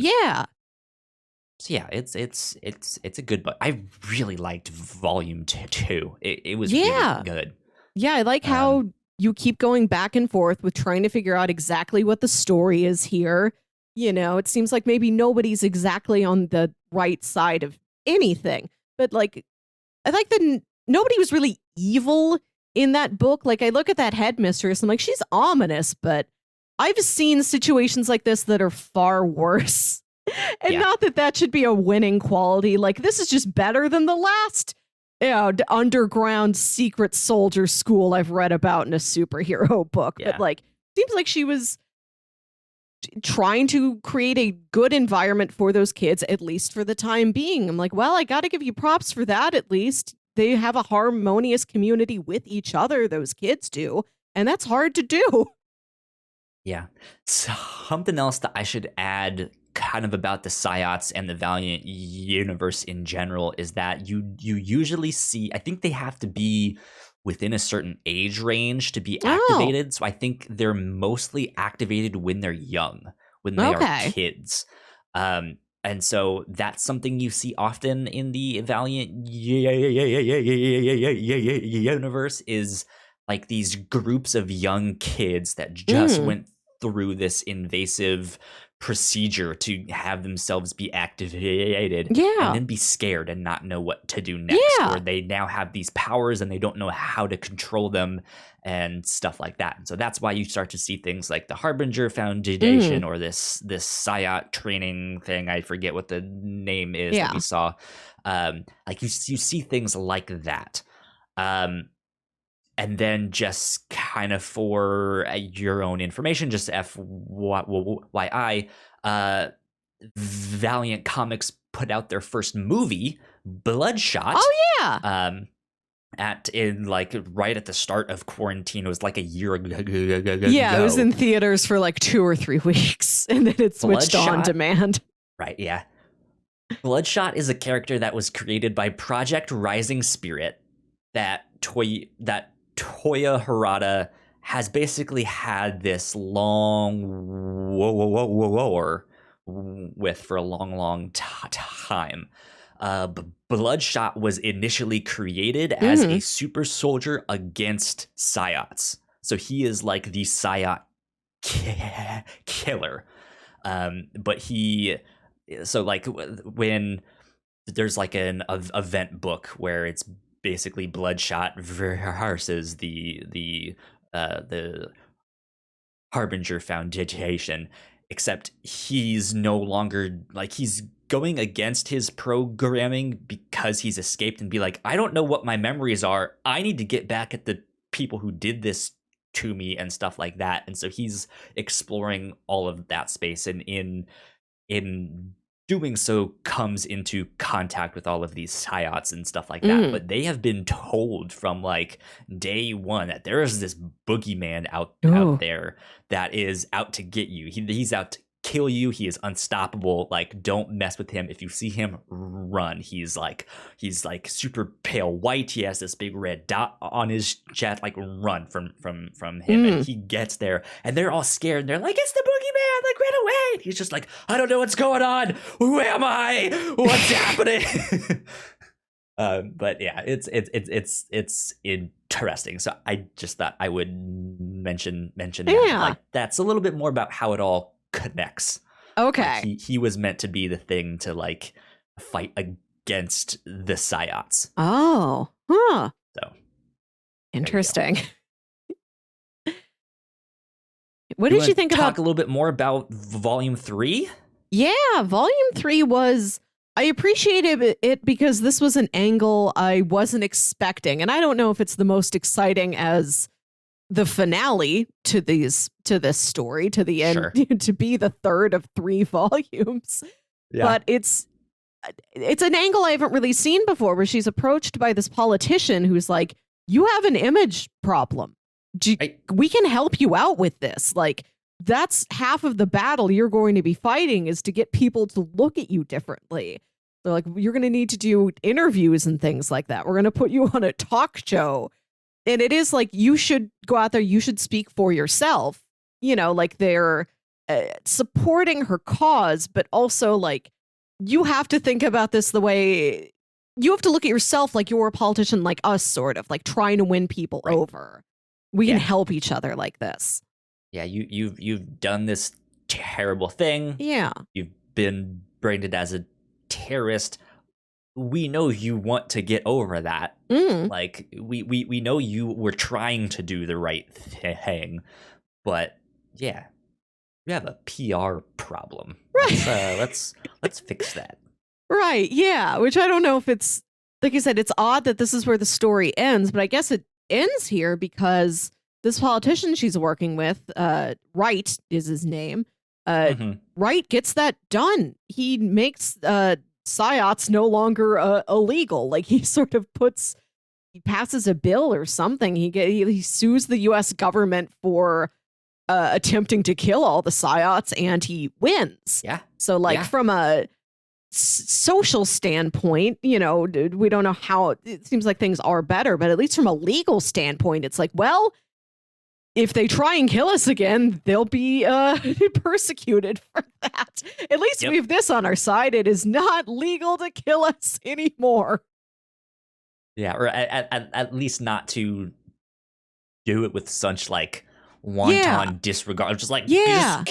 So yeah, it's a good book. I really liked Volume 2. It was really good. Yeah, I like how you keep going back and forth with trying to figure out exactly what the story is here. It seems like maybe nobody's exactly on the right side of anything. But like, I like that nobody was really evil in that book. Like, I look at that headmistress, I'm like, she's ominous, but I've seen situations like this that are far worse. And not that should be a winning quality. Like, this is just better than the last underground secret soldier school I've read about in a superhero book. But like, seems like she was trying to create a good environment for those kids, at least for the time being. I'm like, well, I got to give you props for that. At least they have a harmonious community with each other. Those kids do. And that's hard to do. Yeah. Something else that I should add kind of about the psiots and the Valiant universe in general is that you usually see, I think they have to be within a certain age range to be activated. So I think they're mostly activated when they're young, when they are kids. And so that's something you see often in the Valiant universe, is like these groups of young kids that just went through this invasive procedure to have themselves be activated and then be scared and not know what to do next, or they now have these powers and they don't know how to control them and stuff like that. And so that's why you start to see things like the Harbinger Foundation or this psiot training thing. I forget what the name is that we saw. Like you see things like that. And then just kind of for your own information, just FYI, Valiant Comics put out their first movie, Bloodshot. Oh yeah. Right at the start of quarantine. It was like a year ago. Yeah, it was in theaters for like 2 or 3 weeks, and then it switched on demand. Right. Yeah. Bloodshot is a character that was created by Project Rising Spirit that Toya Harada has basically had this long war with for a long time. Bloodshot was initially created as a super soldier against psiots. So he is like the psiot killer. But when there's like an event book where it's basically Bloodshot versus the Harbinger Foundation, except he's no longer, like, he's going against his programming because he's escaped and be like, I don't know what my memories are. I need to get back at the people who did this to me and stuff like that. And so he's exploring all of that space, and in doing so comes into contact with all of these psiots and stuff like that. But they have been told from like day one that there is this boogeyman out there that is out to get you. He's out to kill you. He is unstoppable. Like, don't mess with him. If you see him, run. He's like super pale white. He has this big red dot on his chest. Like, run from him. And he gets there, and they're all scared. And they're like, it's the boogeyman. Like, run away. And he's just like, I don't know what's going on. Who am I? What's happening? But yeah, it's interesting. So I just thought I would mention that. Like, that's a little bit more about how it all connects. Okay. Like, he was meant to be the thing to like fight against the psiots. Oh, huh. So interesting. What did you think about? Talk a little bit more about Volume 3? Yeah, Volume 3 was. I appreciated it because this was an angle I wasn't expecting, and I don't know if it's the most exciting as the finale to this story, to the end, to be the third of 3 volumes. Yeah. But it's an angle I haven't really seen before, where she's approached by this politician who's like, you have an image problem. We can help you out with this. Like, that's half of the battle you're going to be fighting, is to get people to look at you differently. They're like, you're going to need to do interviews and things like that. We're going to put you on a talk show. And it is like, you should go out there, you should speak for yourself. You know, like, they're supporting her cause, but also like, you have to think about this the way you have to look at yourself like you're a politician, like us, sort of like trying to win people over. We can help each other like this. Yeah, you've done this terrible thing. Yeah. You've been branded as a terrorist. We know you want to get over that. Like, we know you were trying to do the right thing, but yeah, you have a PR problem. Right. Let's fix that. Right. Yeah. Which I don't know if it's, like you said, it's odd that this is where the story ends, but I guess it ends here because this politician she's working with, Wright is his name. Wright gets that done. He makes psiots no longer illegal. Like, he sort of he passes a bill or something. He sues the U.S. government for attempting to kill all the psiots, and he wins. Yeah. So like, from a social standpoint, you know, we don't know how it seems like things are better, but at least from a legal standpoint, it's like, well, if they try and kill us again, they'll be persecuted for that. At least we have this on our side. It is not legal to kill us anymore. Yeah, or at least not to do it with such like wanton disregard. Just like, just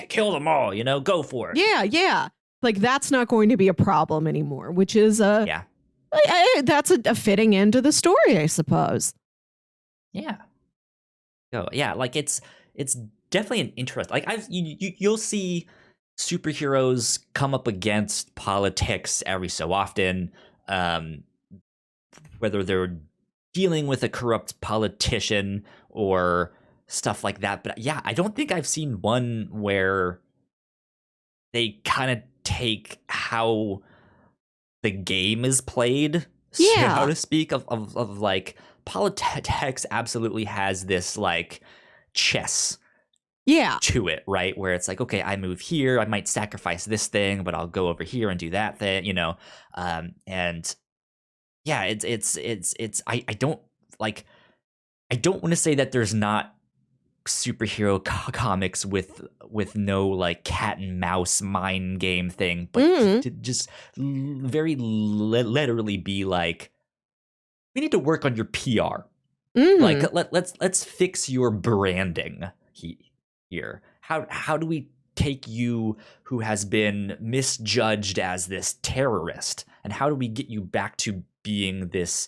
kill them all, you know, go for it. Yeah. Like, that's not going to be a problem anymore, which is that's a fitting end to the story, I suppose. Yeah. Oh, yeah, like it's definitely an interest. Like, you'll see superheroes come up against politics every so often, whether they're dealing with a corrupt politician or stuff like that. But yeah, I don't think I've seen one where they kind of take how the game is played, so to speak, of like, politics absolutely has this like chess to it, right? Where it's like, okay, I move here, I might sacrifice this thing, but I'll go over here and do that thing, you know. And yeah, I don't want to say that there's not superhero comics with no like cat and mouse mind game thing, but to just very literally be like, we need to work on your PR. Like, let's fix your branding here. How do we take you, who has been misjudged as this terrorist, and how do we get you back to being this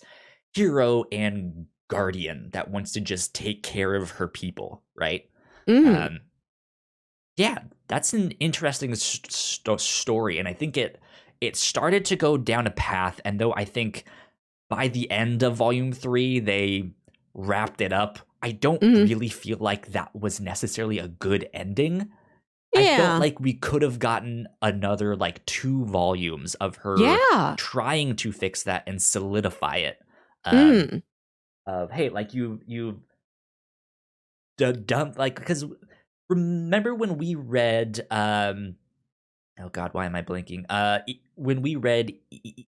hero and guardian that wants to just take care of her people, right? Yeah, that's an interesting story, and I think it it started to go down a path, and though I think by the end of volume 3 they wrapped it up, I don't really feel like that was necessarily a good ending. Yeah. I felt like we could have gotten another like 2 volumes of her trying to fix that and solidify it. Of hey, like you done, like, because remember when we read oh god, why am I blinking? When we read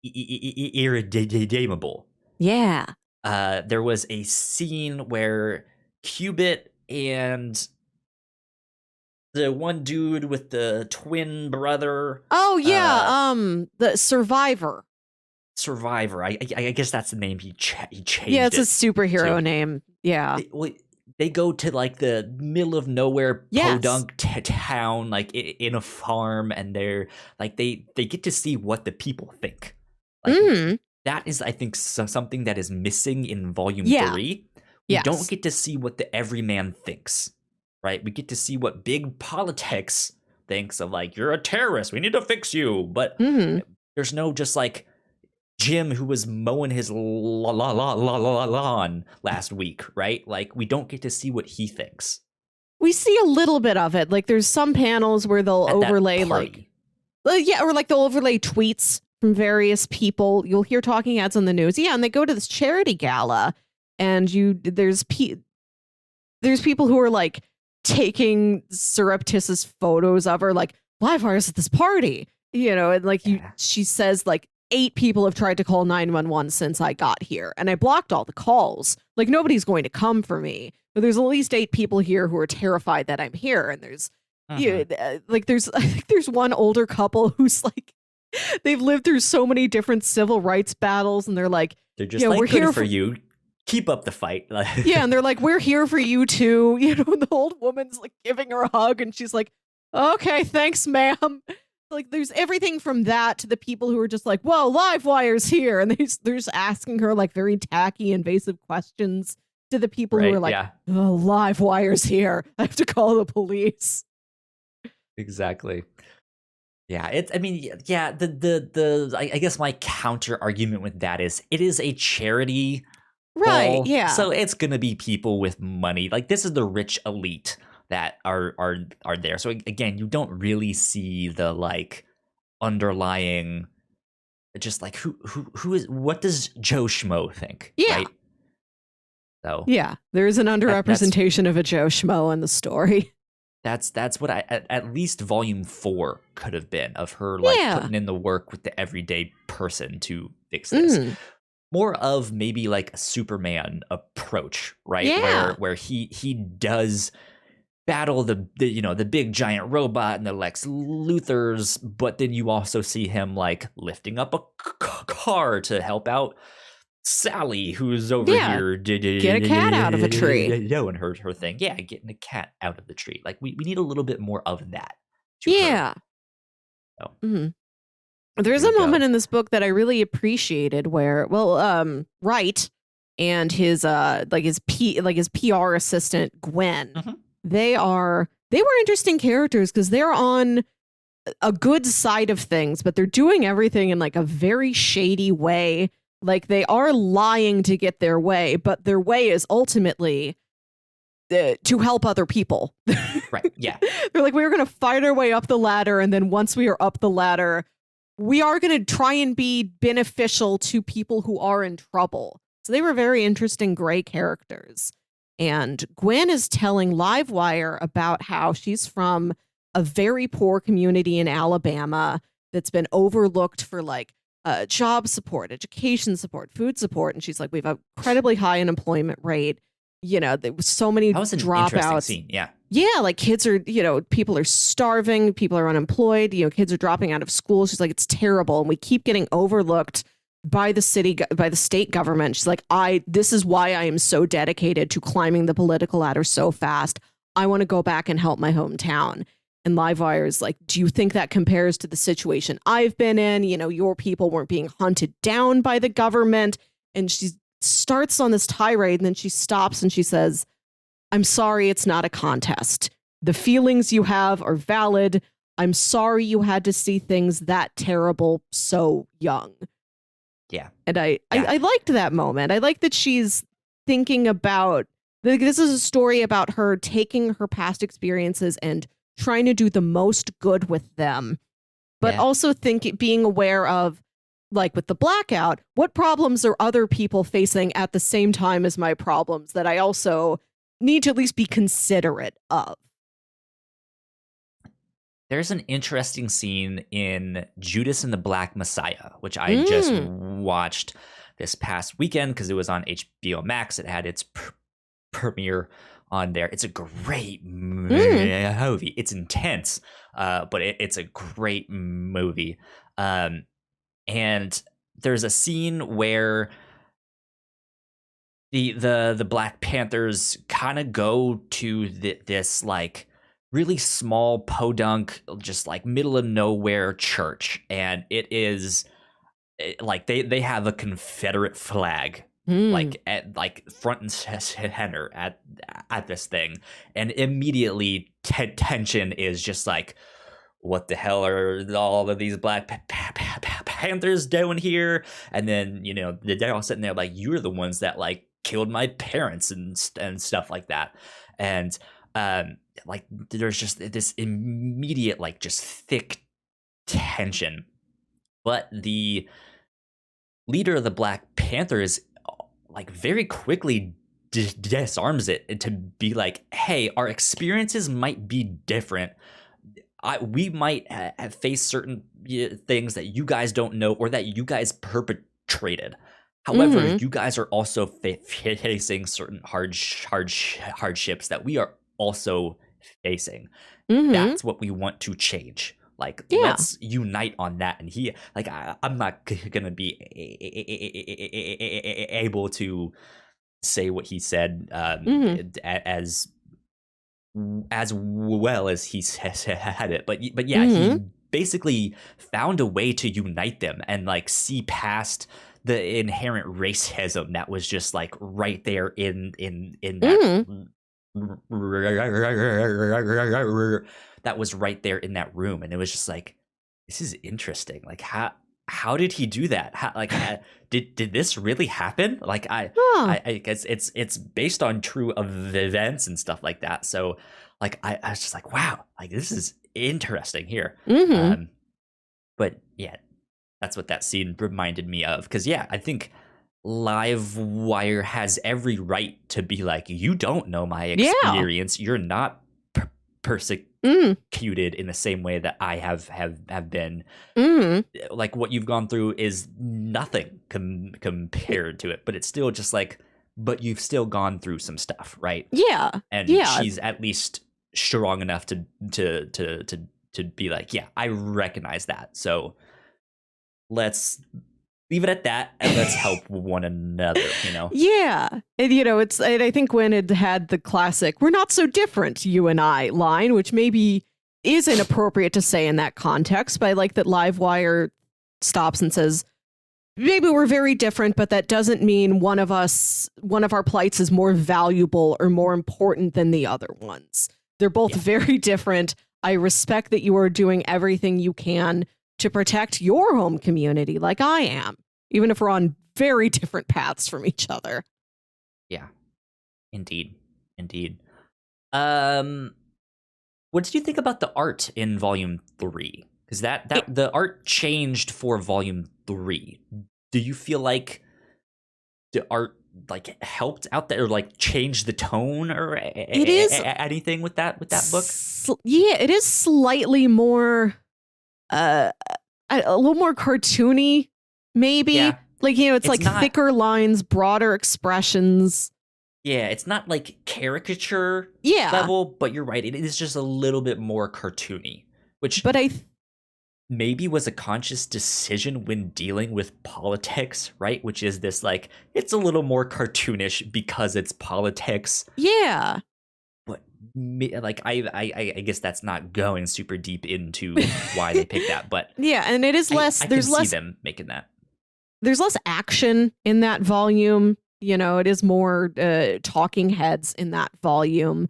Irredeemable, there was a scene where Cubit and the one dude with the twin brother. Oh yeah, the Survivor. I guess that's the name he changed. Yeah, it's a superhero name. Yeah. They go to like the middle of nowhere podunk town, like in a farm, and they're like they get to see what the people think. Like, that is, I think, something that is missing in volume 3. We don't get to see what the everyman thinks, right? We get to see what big politics thinks of, like, you're a terrorist, we need to fix you. But there's no just like Jim who was mowing his lawn last week, right? Like, we don't get to see what he thinks. We see a little bit of it. Like, there's some panels where they'll overlay like, or like they'll overlay tweets from various people. You'll hear talking heads on the news. Yeah, and they go to this charity gala, and there's people who are like taking surreptitious photos of her, like, Livewire's at this party, you know, and like she says like 8 people have tried to call 911 since I got here, and I blocked all the calls. Like, nobody's going to come for me. But there's at least 8 people here who are terrified that I'm here. And there's like I think there's one older couple who's like, they've lived through so many different civil rights battles, and they're just like, we're good here for you. Keep up the fight. Yeah, and they're like, we're here for you too. You know, the old woman's like giving her a hug, and she's like, okay, thanks, ma'am. Like, there's everything from that to the people who are just like, whoa, Livewire's here. And they're just asking her like very tacky, invasive questions, to the people who are like, oh, Livewire's here, I have to call the police. Exactly. Yeah, I guess my counter argument with that is it is a charity ball, so it's gonna be people with money. Like, this is the rich elite that are there. So again, you don't really see the like underlying, just like who is, what does Joe Schmo think? Right? So there is an underrepresentation of a Joe Schmo in the story. That's what at least volume 4 could have been, of her like putting in the work with the everyday person to fix this. More of maybe like a Superman approach, right? Where he does battle the big giant robot and the Lex Luthors, but then you also see him like lifting up a car to help out Sally, who's over here. Get a cat out of a tree. And her thing. Yeah, getting a cat out of the tree. Like, we need a little bit more of that. Yeah. So, there's a moment in this book that I really appreciated where, Wright and his PR assistant Gwen, they were interesting characters because they're on a good side of things, but they're doing everything in like a very shady way. Like, they are lying to get their way, but their way is ultimately to help other people. Right. Yeah. They're like, we're going to fight our way up the ladder. And then once we are up the ladder, we are going to try and be beneficial to people who are in trouble. So they were very interesting gray characters. And Gwen is telling Livewire about how she's from a very poor community in Alabama that's been overlooked for like job support, education support, food support. And she's like, we have an incredibly high unemployment rate. You know, there was so many dropouts. Scene. Yeah. Yeah. Like, kids are, people are starving. People are unemployed. Kids are dropping out of school. She's like, it's terrible. And we keep getting overlooked by the state government. She's like, this is why I am so dedicated to climbing the political ladder so fast. I want to go back and help my hometown. And Livewire is like, do you think that compares to the situation I've been in? Your people weren't being hunted down by the government. And she starts on this tirade, and then she stops and she says, I'm sorry, it's not a contest. The feelings you have are valid. I'm sorry you had to see things that terrible so young. Yeah. And I liked that moment. I like that she's thinking about, this is a story about her taking her past experiences and trying to do the most good with them, but also being aware of, like with the blackout, what problems are other people facing at the same time as my problems that I also need to at least be considerate of. There's an interesting scene in Judas and the Black Messiah, which I just watched this past weekend because it was on HBO Max. It had its premiere on there. It's a great movie. It's intense, but it's a great movie. And there's a scene where the Black Panthers kind of go to this like really small podunk, just like middle of nowhere church, and it is like they have a Confederate flag like at like front and center at this thing, and immediately tension is just like, what the hell are all of these Black Panthers doing here? And then, you know, they're all sitting there like, you're the ones that like killed my parents and stuff like that. And like there's just this immediate like just thick tension. But the leader of the Black Panthers like very quickly disarms it to be like, hey, our experiences might be different. We might have faced certain things that you guys don't know or that you guys perpetrated. However, you guys are also facing certain hardships that we are also facing. That's what we want to change. Like, let's unite on that. And he, like, I'm not gonna be able to say what he said as well as he said it, but yeah, he basically found a way to unite them and like see past the inherent racism that was just like right there in that that was right there in that room. And it was just like, this is interesting. Like, how did he do that? Did this really happen? Like, I guess it's based on true events and stuff like that. So like, I was just like, wow, like this is interesting here. But yeah, that's what that scene reminded me of. Because yeah, I think Livewire has every right to be like, you don't know my experience. You're not persecuted in the same way that I have been. Like what you've gone through is nothing compared to it, but it's still just like, but you've still gone through some stuff, right? Yeah. And she's at least strong enough to be like, yeah, I recognize that. So let's leave it at that and let's help one another, you know? Yeah. And, you know, I think when it had the classic, we're not so different, you and I line, which maybe is inappropriate to say in that context, but I like that Livewire stops and says, maybe we're very different, but that doesn't mean one of our plights is more valuable or more important than the other ones. They're both very different. I respect that you are doing everything you can to protect your home community like I am, even if we're on very different paths from each other. Yeah, indeed. What did you think about the art in Volume 3? Because the art changed for Volume 3. Do you feel like the art like helped out there, or like changed the tone or anything with that book? Yeah, it is slightly more a little more cartoony, maybe. Yeah. Like, you know, it's like not thicker lines, broader expressions. Yeah, it's not like caricature level, but you're right. It is just a little bit more cartoony, which maybe was a conscious decision when dealing with politics, right? Which is this like, it's a little more cartoonish because it's politics. Yeah. But like, I guess that's not going super deep into why they picked that, but yeah, and it is less. I can see them making that. There's less action in that volume. You know, it is more talking heads in that volume.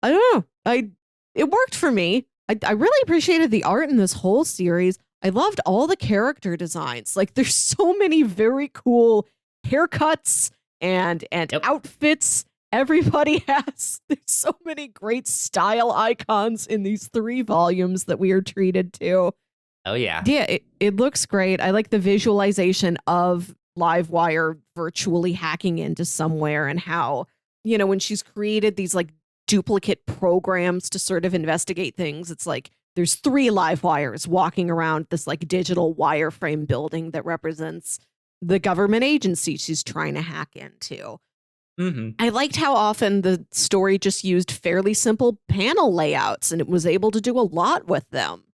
I don't know. It worked for me. I really appreciated the art in this whole series. I loved all the character designs. Like, there's so many very cool haircuts and outfits everybody has. There's so many great style icons in these 3 volumes that we are treated to. Oh, yeah. Yeah, it looks great. I like the visualization of Livewire virtually hacking into somewhere, and how, when she's created these like duplicate programs to sort of investigate things, it's like there's 3 live wires walking around this like digital wireframe building that represents the government agency she's trying to hack into. Mm-hmm. I liked how often the story just used fairly simple panel layouts, and it was able to do a lot with them.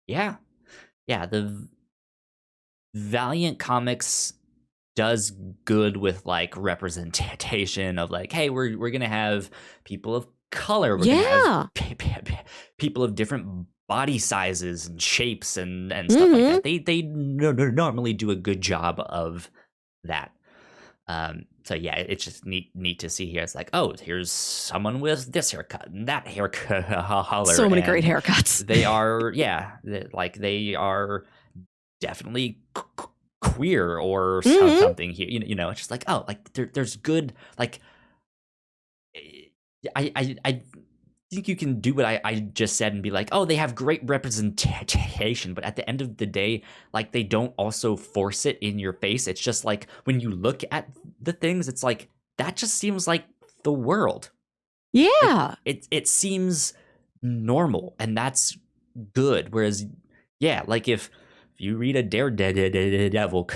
Yeah. Yeah, the Valiant Comics does good with like representation of like, hey, we're gonna have people of color, we're gonna have people of different body sizes and shapes and stuff like that. They normally do a good job of that. So yeah, it's just neat to see here. It's like, oh, here's someone with this haircut and that haircut. So many great haircuts. They are, they are definitely queer or something here. It's just like, oh, like there's good, like, I think you can do what I just said and be like, oh, they have great representation, but at the end of the day, like, they don't also force it in your face. It's just like, when you look at the things, it's like, that just seems like the world. Yeah. It seems normal, and that's good. Whereas, yeah, like if you read a Daredevil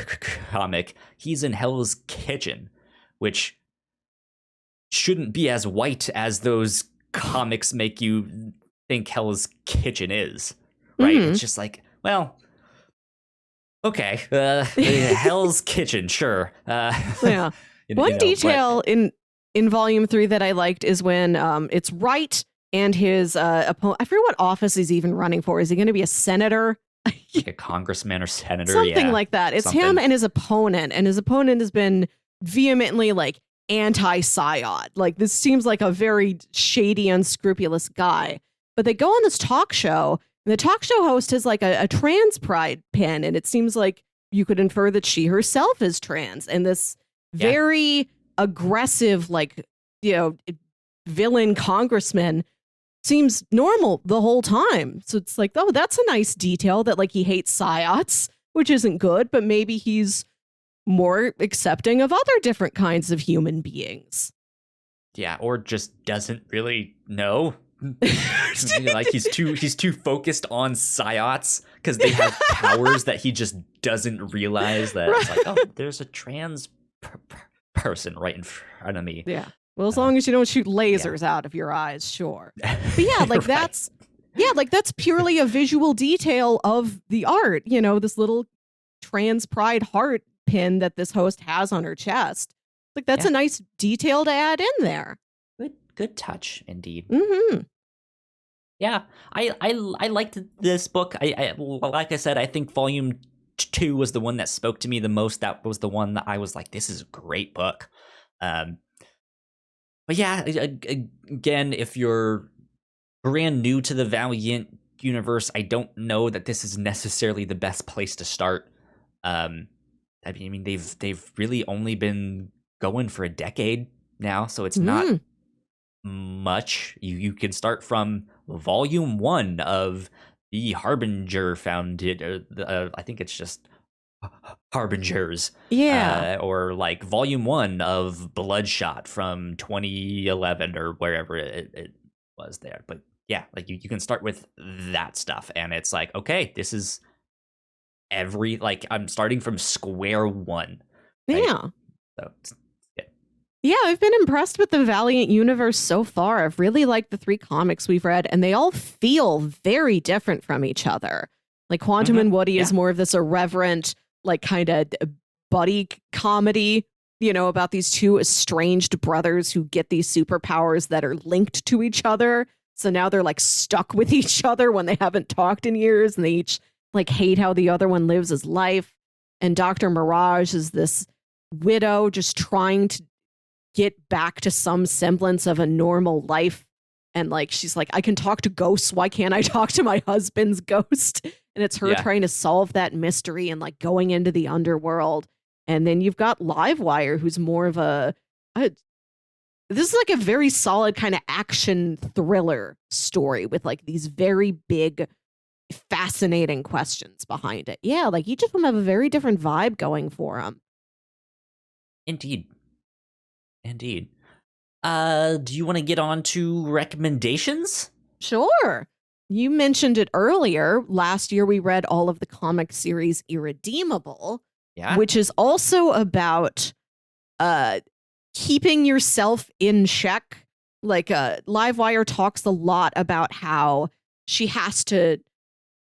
comic, he's in Hell's Kitchen, which shouldn't be as white as those comics make you think Hell's Kitchen is, right? It's just like, well, okay, Hell's Kitchen, sure. Yeah. One detail in Volume 3 that I liked is when it's Wright and his opponent. I forget what office he's even running for. Is he going to be a senator? Like a congressman or senator? Something like that. It's him and his opponent has been vehemently like anti-psiot. Like, this seems like a very shady, unscrupulous guy. But they go on this talk show, and the talk show host has like a trans pride pin, and it seems like you could infer that she herself is trans. And this very aggressive, like, villain congressman seems normal the whole time. So it's like, oh, that's a nice detail that like he hates psiots, which isn't good, but maybe he's more accepting of other different kinds of human beings. Yeah, or just doesn't really know. Like, he's too focused on psiots because they have powers that he just doesn't realize that it's like, oh, there's a trans person right in front of me. Yeah. Well, as long as you don't shoot lasers out of your eyes, sure. But yeah, like that's purely a visual detail of the art. This little trans pride heart pin that this host has on her chest. Like, that's a nice detail to add in there. Good touch, indeed. Mm-hmm. Yeah, I liked this book. I like I said, I think Volume 2 was the one that spoke to me the most. That was the one that I was like, this is a great book. But yeah, again, if you're brand new to the Valiant universe, I don't know that this is necessarily the best place to start. I mean, they've really only been going for a decade now, so it's not much. You can start from Volume 1 of the Harbinger founded. I think it's just Harbingers. Yeah. Or like Volume 1 of Bloodshot from 2011 or wherever it was there. But yeah, like you can start with that stuff, and it's like, okay, this is I'm starting from square one. Right? Yeah. So yeah, I've been impressed with the Valiant universe so far. I've really liked the 3 comics we've read, and they all feel very different from each other. Like, Quantum and Woody is more of this irreverent, like, kind of buddy comedy, about these 2 estranged brothers who get these superpowers that are linked to each other. So now they're like stuck with each other when they haven't talked in years, and they each like hate how the other one lives his life. And Dr. Mirage is this widow just trying to get back to some semblance of a normal life. And like she's like, I can talk to ghosts. Why can't I talk to my husband's ghost? And it's her trying to solve that mystery and like going into the underworld. And then you've got Livewire, who's more of this is like a very solid kind of action thriller story with like these very big, fascinating questions behind it. Yeah, like each of them have a very different vibe going for them. Indeed. Do you want to get on to recommendations? Sure. You mentioned it earlier. Last year we read all of the comic series Irredeemable, which is also about keeping yourself in check. Like Livewire talks a lot about how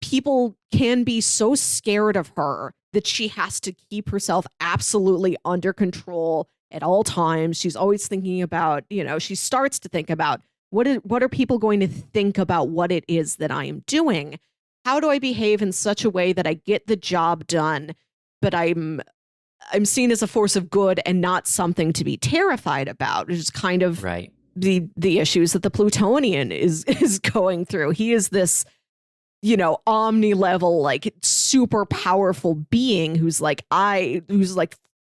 people can be so scared of her that she has to keep herself absolutely under control at all times. She's always thinking about, she starts to think about what are people going to think about what it is that I am doing? How do I behave in such a way that I get the job done, but I'm seen as a force of good and not something to be terrified about, which is kind of the issues that the Plutonian is going through. He is this, omni-level, like super powerful being who's like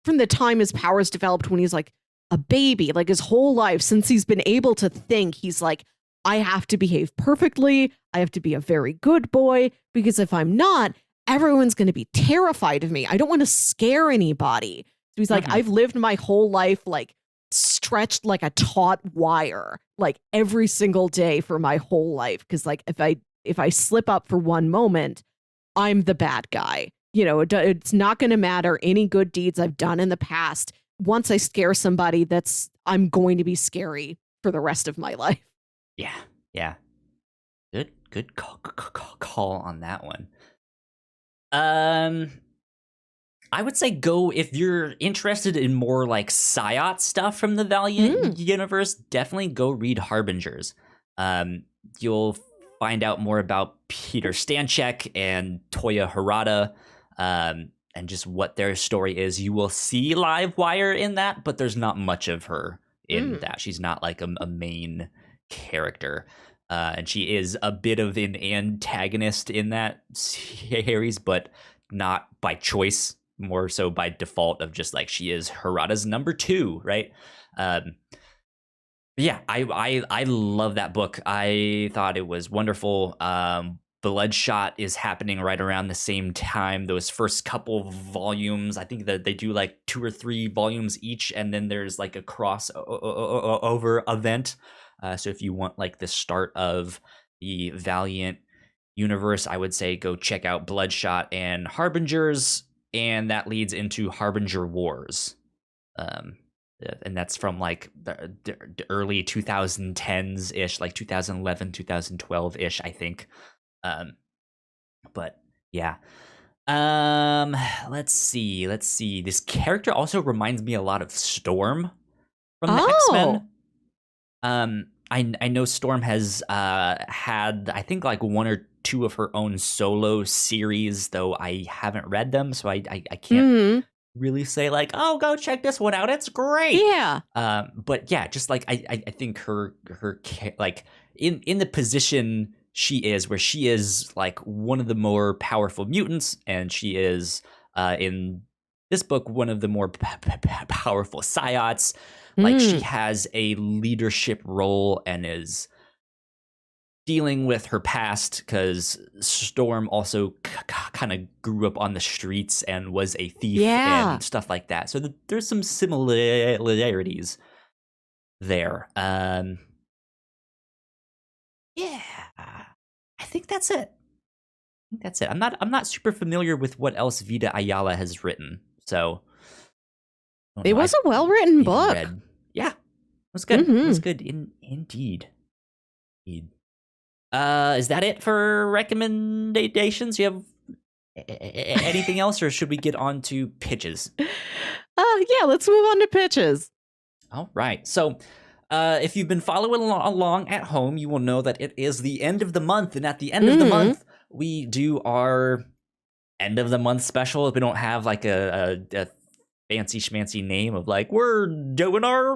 from the time his powers developed when he's like a baby, like his whole life since he's been able to think, he's like, I have to behave perfectly. I have to be a very good boy, because if I'm not, everyone's going to be terrified of me. I don't want to scare anybody. So he's like, I've lived my whole life like stretched like a taut wire, like every single day for my whole life. Because like if I slip up for one moment, I'm the bad guy. It's not going to matter any good deeds I've done in the past. Once I scare somebody, I'm going to be scary for the rest of my life. Yeah. Good call on that one. I would say go if you're interested in more like psiot stuff from the Valiant universe. Definitely go read Harbingers. You'll find out more about Peter Stanchek and Toya Harada, and just what their story is. You will see Livewire in that, but there's not much of her in that. She's not like a main character. And she is a bit of an antagonist in that series, but not by choice, more so by default of just like she is Harada's number 2, right? Yeah, I love that book. I thought it was wonderful. Bloodshot is happening right around the same time. Those first couple volumes, I think that they do like 2 or 3 volumes each, and then there's like a crossover event. So if you want like the start of the Valiant universe, I would say go check out Bloodshot and Harbingers, and that leads into Harbinger Wars. And that's from like the early 2010s ish, like 2011, 2012 ish, I think. But yeah. Let's see. This character also reminds me a lot of Storm from the X-Men. I know Storm has had, I think, like 1 or 2 of her own solo series, though I haven't read them, so I can't really say like, oh, go check this one out, it's great. Yeah. But yeah, just like I think her like in the position she is, where she is like one of the more powerful mutants, and she is in this book one of the more powerful psiots. Like she has a leadership role and is dealing with her past, because Storm also kind of grew up on the streets and was a thief and stuff like that. So there's some similarities there. Yeah, I think that's it. I'm not super familiar with what else Vita Ayala has written, so it was a well-written book. Yeah, it was good. It was good indeed. Is that it for recommendations? You have anything else, or should we get on to pitches? Yeah, let's move on to pitches. All right. So if you've been following along at home, you will know that it is the end of the month, and at the end of the month, we do our end of the month special. If we don't have like a fancy schmancy name of like, we're doing our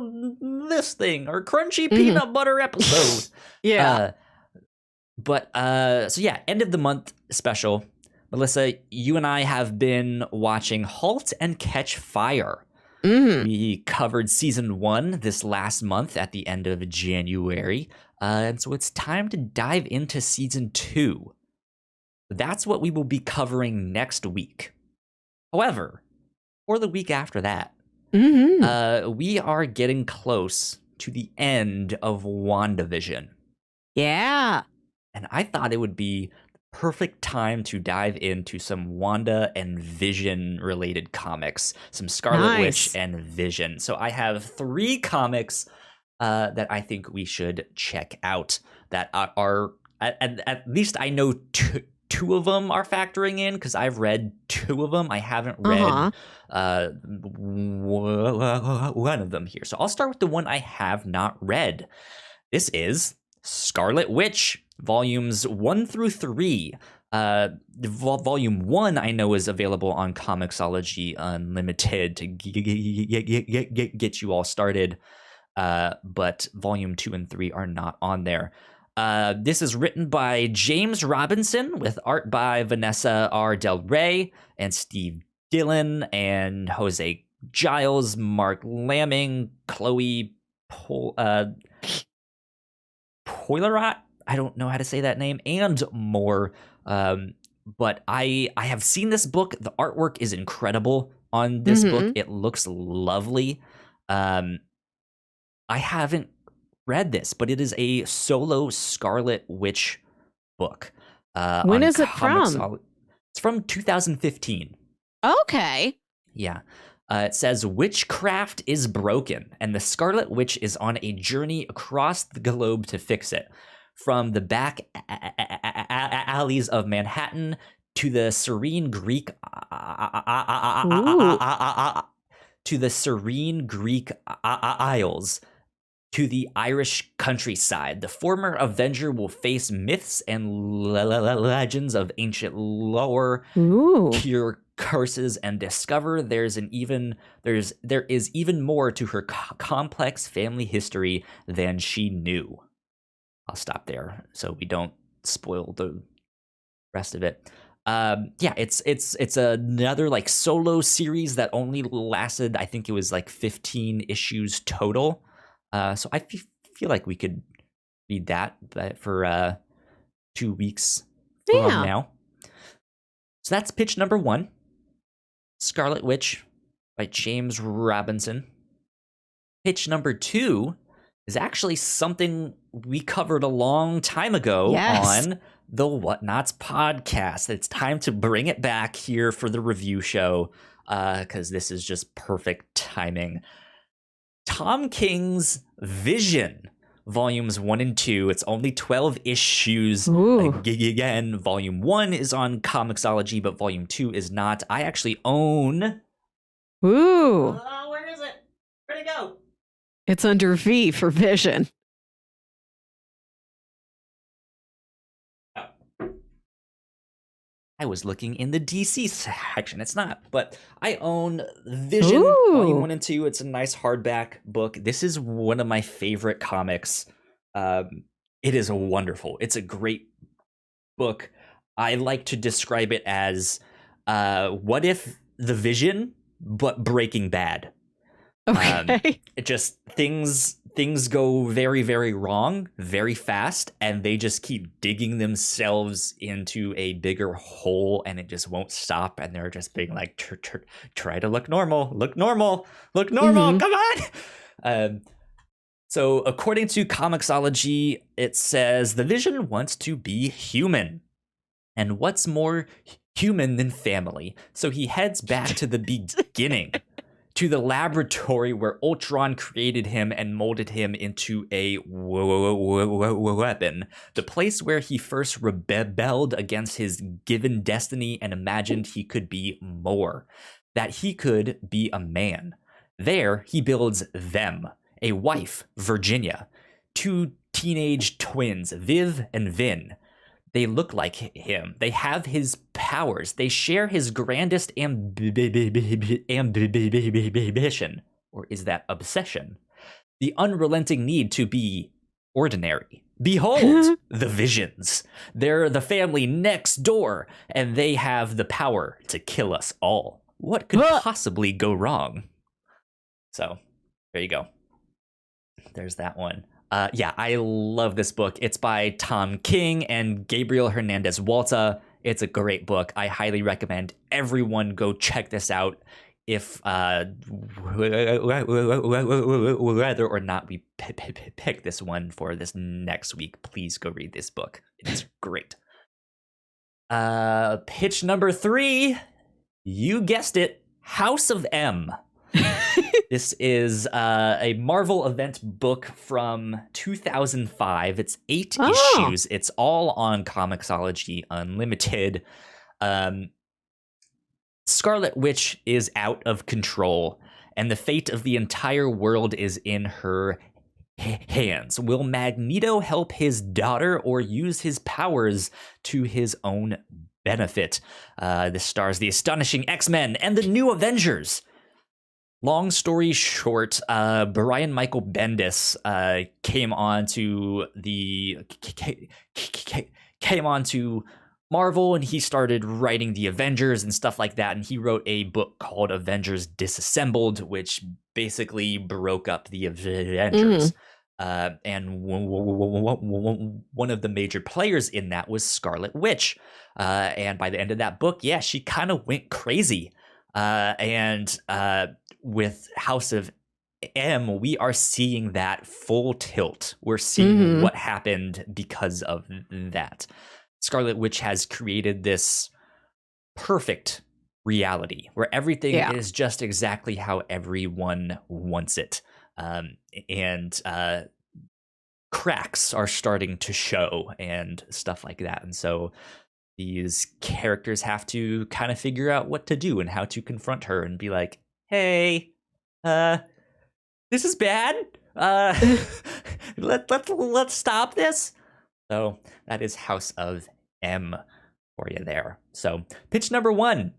this thing, our crunchy peanut butter episode. Yeah. So yeah, end of the month special. Melissa, you and I have been watching Halt and Catch Fire. We covered season 1 this last month at the end of January. And so it's time to dive into season 2. That's what we will be covering next week. However, or the week after that, we are getting close to the end of WandaVision. Yeah. And I thought it would be the perfect time to dive into some Wanda and Vision related comics, some Scarlet Witch and Vision. So I have 3 comics that I think we should check out that are at least I know two of them are factoring in because I've read 2 of them. I haven't read one of them here. So I'll start with the one I have not read. This is Scarlet Witch, volumes 1 through 3. Volume 1 I know is available on Comixology Unlimited to get you all started. But volume 2 and 3 are not on there. This is written by James Robinson with art by Vanessa R. Del Rey and Steve Dillon and Jose Giles, Mark Lamming, Chloe Poilerot. I don't know how to say that name, and more. But I have seen this book. The artwork is incredible on this book. It looks lovely. I haven't read this, but it is a solo Scarlet Witch book. When is it from? It's from 2015. Okay. Yeah. It says, witchcraft is broken, and the Scarlet Witch is on a journey across the globe to fix it. From the back alleys of Manhattan to the serene Greek Isles, to the Irish countryside, the former Avenger will face myths and legends of ancient lore, cure curses, and discover there is even more to her complex family history than she knew. I'll stop there so we don't spoil the rest of it. It's another like solo series that only lasted, I think it was like 15 issues total. So I feel like we could read that for 2 weeks from now. So that's pitch number 1. Scarlet Witch by James Robinson. Pitch number 2 is actually something we covered a long time ago on the Whatnauts podcast. It's time to bring it back here for the review show because this is just perfect timing. Tom King's Vision, volumes 1 and 2. It's only 12 issues. Again, volume 1 is on Comixology, but volume 2 is not. I actually own. Oh, where is it? Where'd it go? It's under V for Vision. I was looking in the DC section. It's not, but I own Vision, volume 1 and 2. It's a nice hardback book. This is one of my favorite comics. It is wonderful. It's a great book. I like to describe it as what if the Vision, but Breaking Bad. Okay. It just things go very, very wrong very fast, and they just keep digging themselves into a bigger hole, and it just won't stop. And they're just being like, try to look normal, come on. So according to Comixology, it says the Vision wants to be human, and what's more human than family? So he heads back to the beginning. To the laboratory where Ultron created him and molded him into a weapon. The place where he first rebelled against his given destiny and imagined he could be more. That he could be a man. There, he builds them. A wife, Virginia. 2 teenage twins, Viv and Vin. They look like him. They have his powers. They share his grandest ambition, or is that obsession? The unrelenting need to be ordinary. Behold, the visions. They're the family next door, and they have the power to kill us all. What could possibly go wrong? So, there you go. There's that one. Yeah, I love this book. It's by Tom King and Gabriel Hernandez Walta. It's a great book. I highly recommend everyone go check this out. If whether or not we pick this one for this next week, please go read this book. It's great. Pitch number 3. You guessed it. House of M. This is a Marvel event book from 2005. It's 8 issues. It's all on Comixology Unlimited. Scarlet Witch is out of control, and the fate of the entire world is in her hands. Will Magneto help his daughter or use his powers to his own benefit? This stars the astonishing X-Men and the New Avengers. Long story short, Brian Michael Bendis came on to Marvel, and he started writing the Avengers and stuff like that, and he wrote a book called Avengers Disassembled, which basically broke up the Avengers. And one of the major players in that was Scarlet Witch, and by the end of that book, yeah, she kind of went crazy. And with House of M, we are seeing that full tilt. We're seeing what happened because of that. Scarlet Witch has created this perfect reality where everything is just exactly how everyone wants it. And cracks are starting to show and stuff like that. And so these characters have to kind of figure out what to do and how to confront her and be like, hey, this is bad. Let's stop this. So that is House of M for you there. So pitch number 1,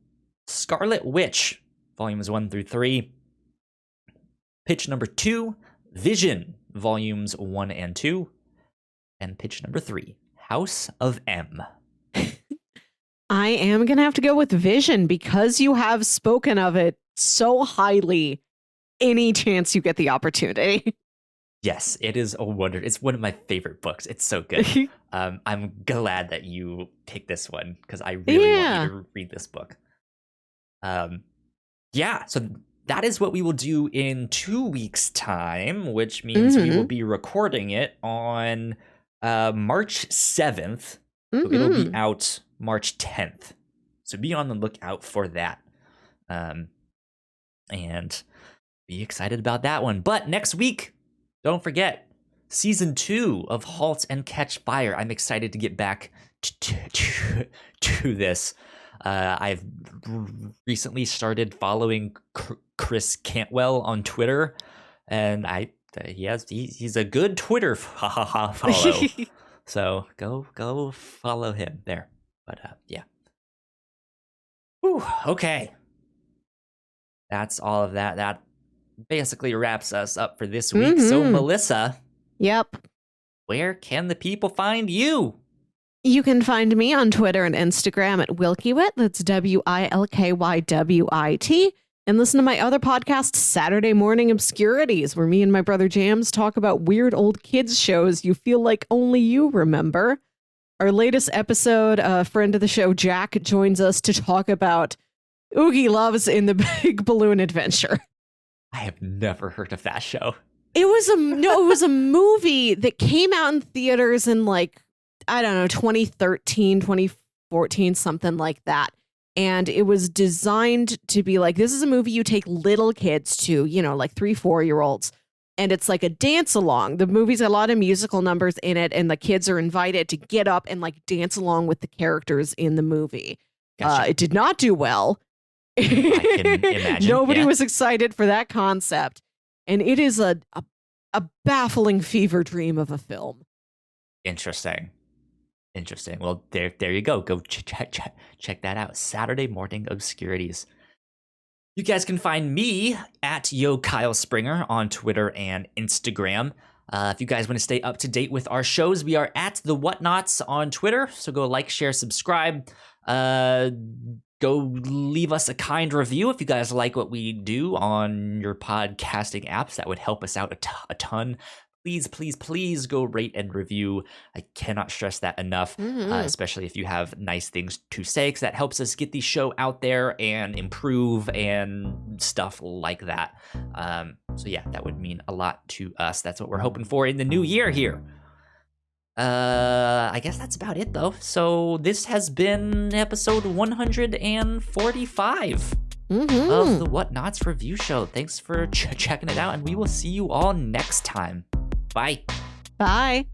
Scarlet Witch, volumes 1 through 3. Pitch number 2, Vision, volumes 1 and 2. And pitch number 3, House of M. I am going to have to go with Vision because you have spoken of it so highly any chance you get the opportunity. Yes, it is a wonder. It's one of my favorite books. It's so good. I'm glad that you picked this one because I really want you to read this book. So that is what we will do in 2 weeks' time, which means we will be recording it on March 7th. So it'll be out March 10th. So be on the lookout for that. And be excited about that one. But next week, don't forget, season 2 of Halt and Catch Fire. I'm excited to get back to this. I've recently started following Chris Cantwell on Twitter, and he's a good Twitter follow. So go follow him there. But yeah. Whew, okay. That's all of that. That basically wraps us up for this week. So Melissa. Yep. Where can the people find you? You can find me on Twitter and Instagram at Wilkywit. That's WILKYWIT. And listen to my other podcast, Saturday Morning Obscurities, where me and my brother Jams talk about weird old kids shows you feel like only you remember. Our latest episode, a friend of the show, Jack, joins us to talk about Oogie Loves in the Big Balloon Adventure. I have never heard of that show. It was a movie that came out in theaters in 2013, 2014, something like that. And it was designed to be like, this is a movie you take little kids to, 3-4-year-olds. And it's like a dance along. The movie's got a lot of musical numbers in it, and the kids are invited to get up and dance along with the characters in the movie. Gotcha. It did not do well. I can imagine. Nobody was excited for that concept. And it is a baffling fever dream of a film. Interesting. Interesting. Well, there you go. Go check that out. Saturday Morning Obscurities. You guys can find me at Yo Kyle Springer on Twitter and Instagram. If you guys want to stay up to date with our shows, we are at the Whatnauts on Twitter. So go like, share, subscribe. Go leave us a kind review if you guys like what we do on your podcasting apps. That would help us out a ton. Please go rate and review. I cannot stress that enough, especially if you have nice things to say, because that helps us get the show out there and improve and stuff like that. So yeah, that would mean a lot to us. That's what we're hoping for in the new year here. I guess that's about it, though. So this has been episode 145 of the Whatnauts review show. Thanks for checking it out, and we will see you all next time. Bye. Bye.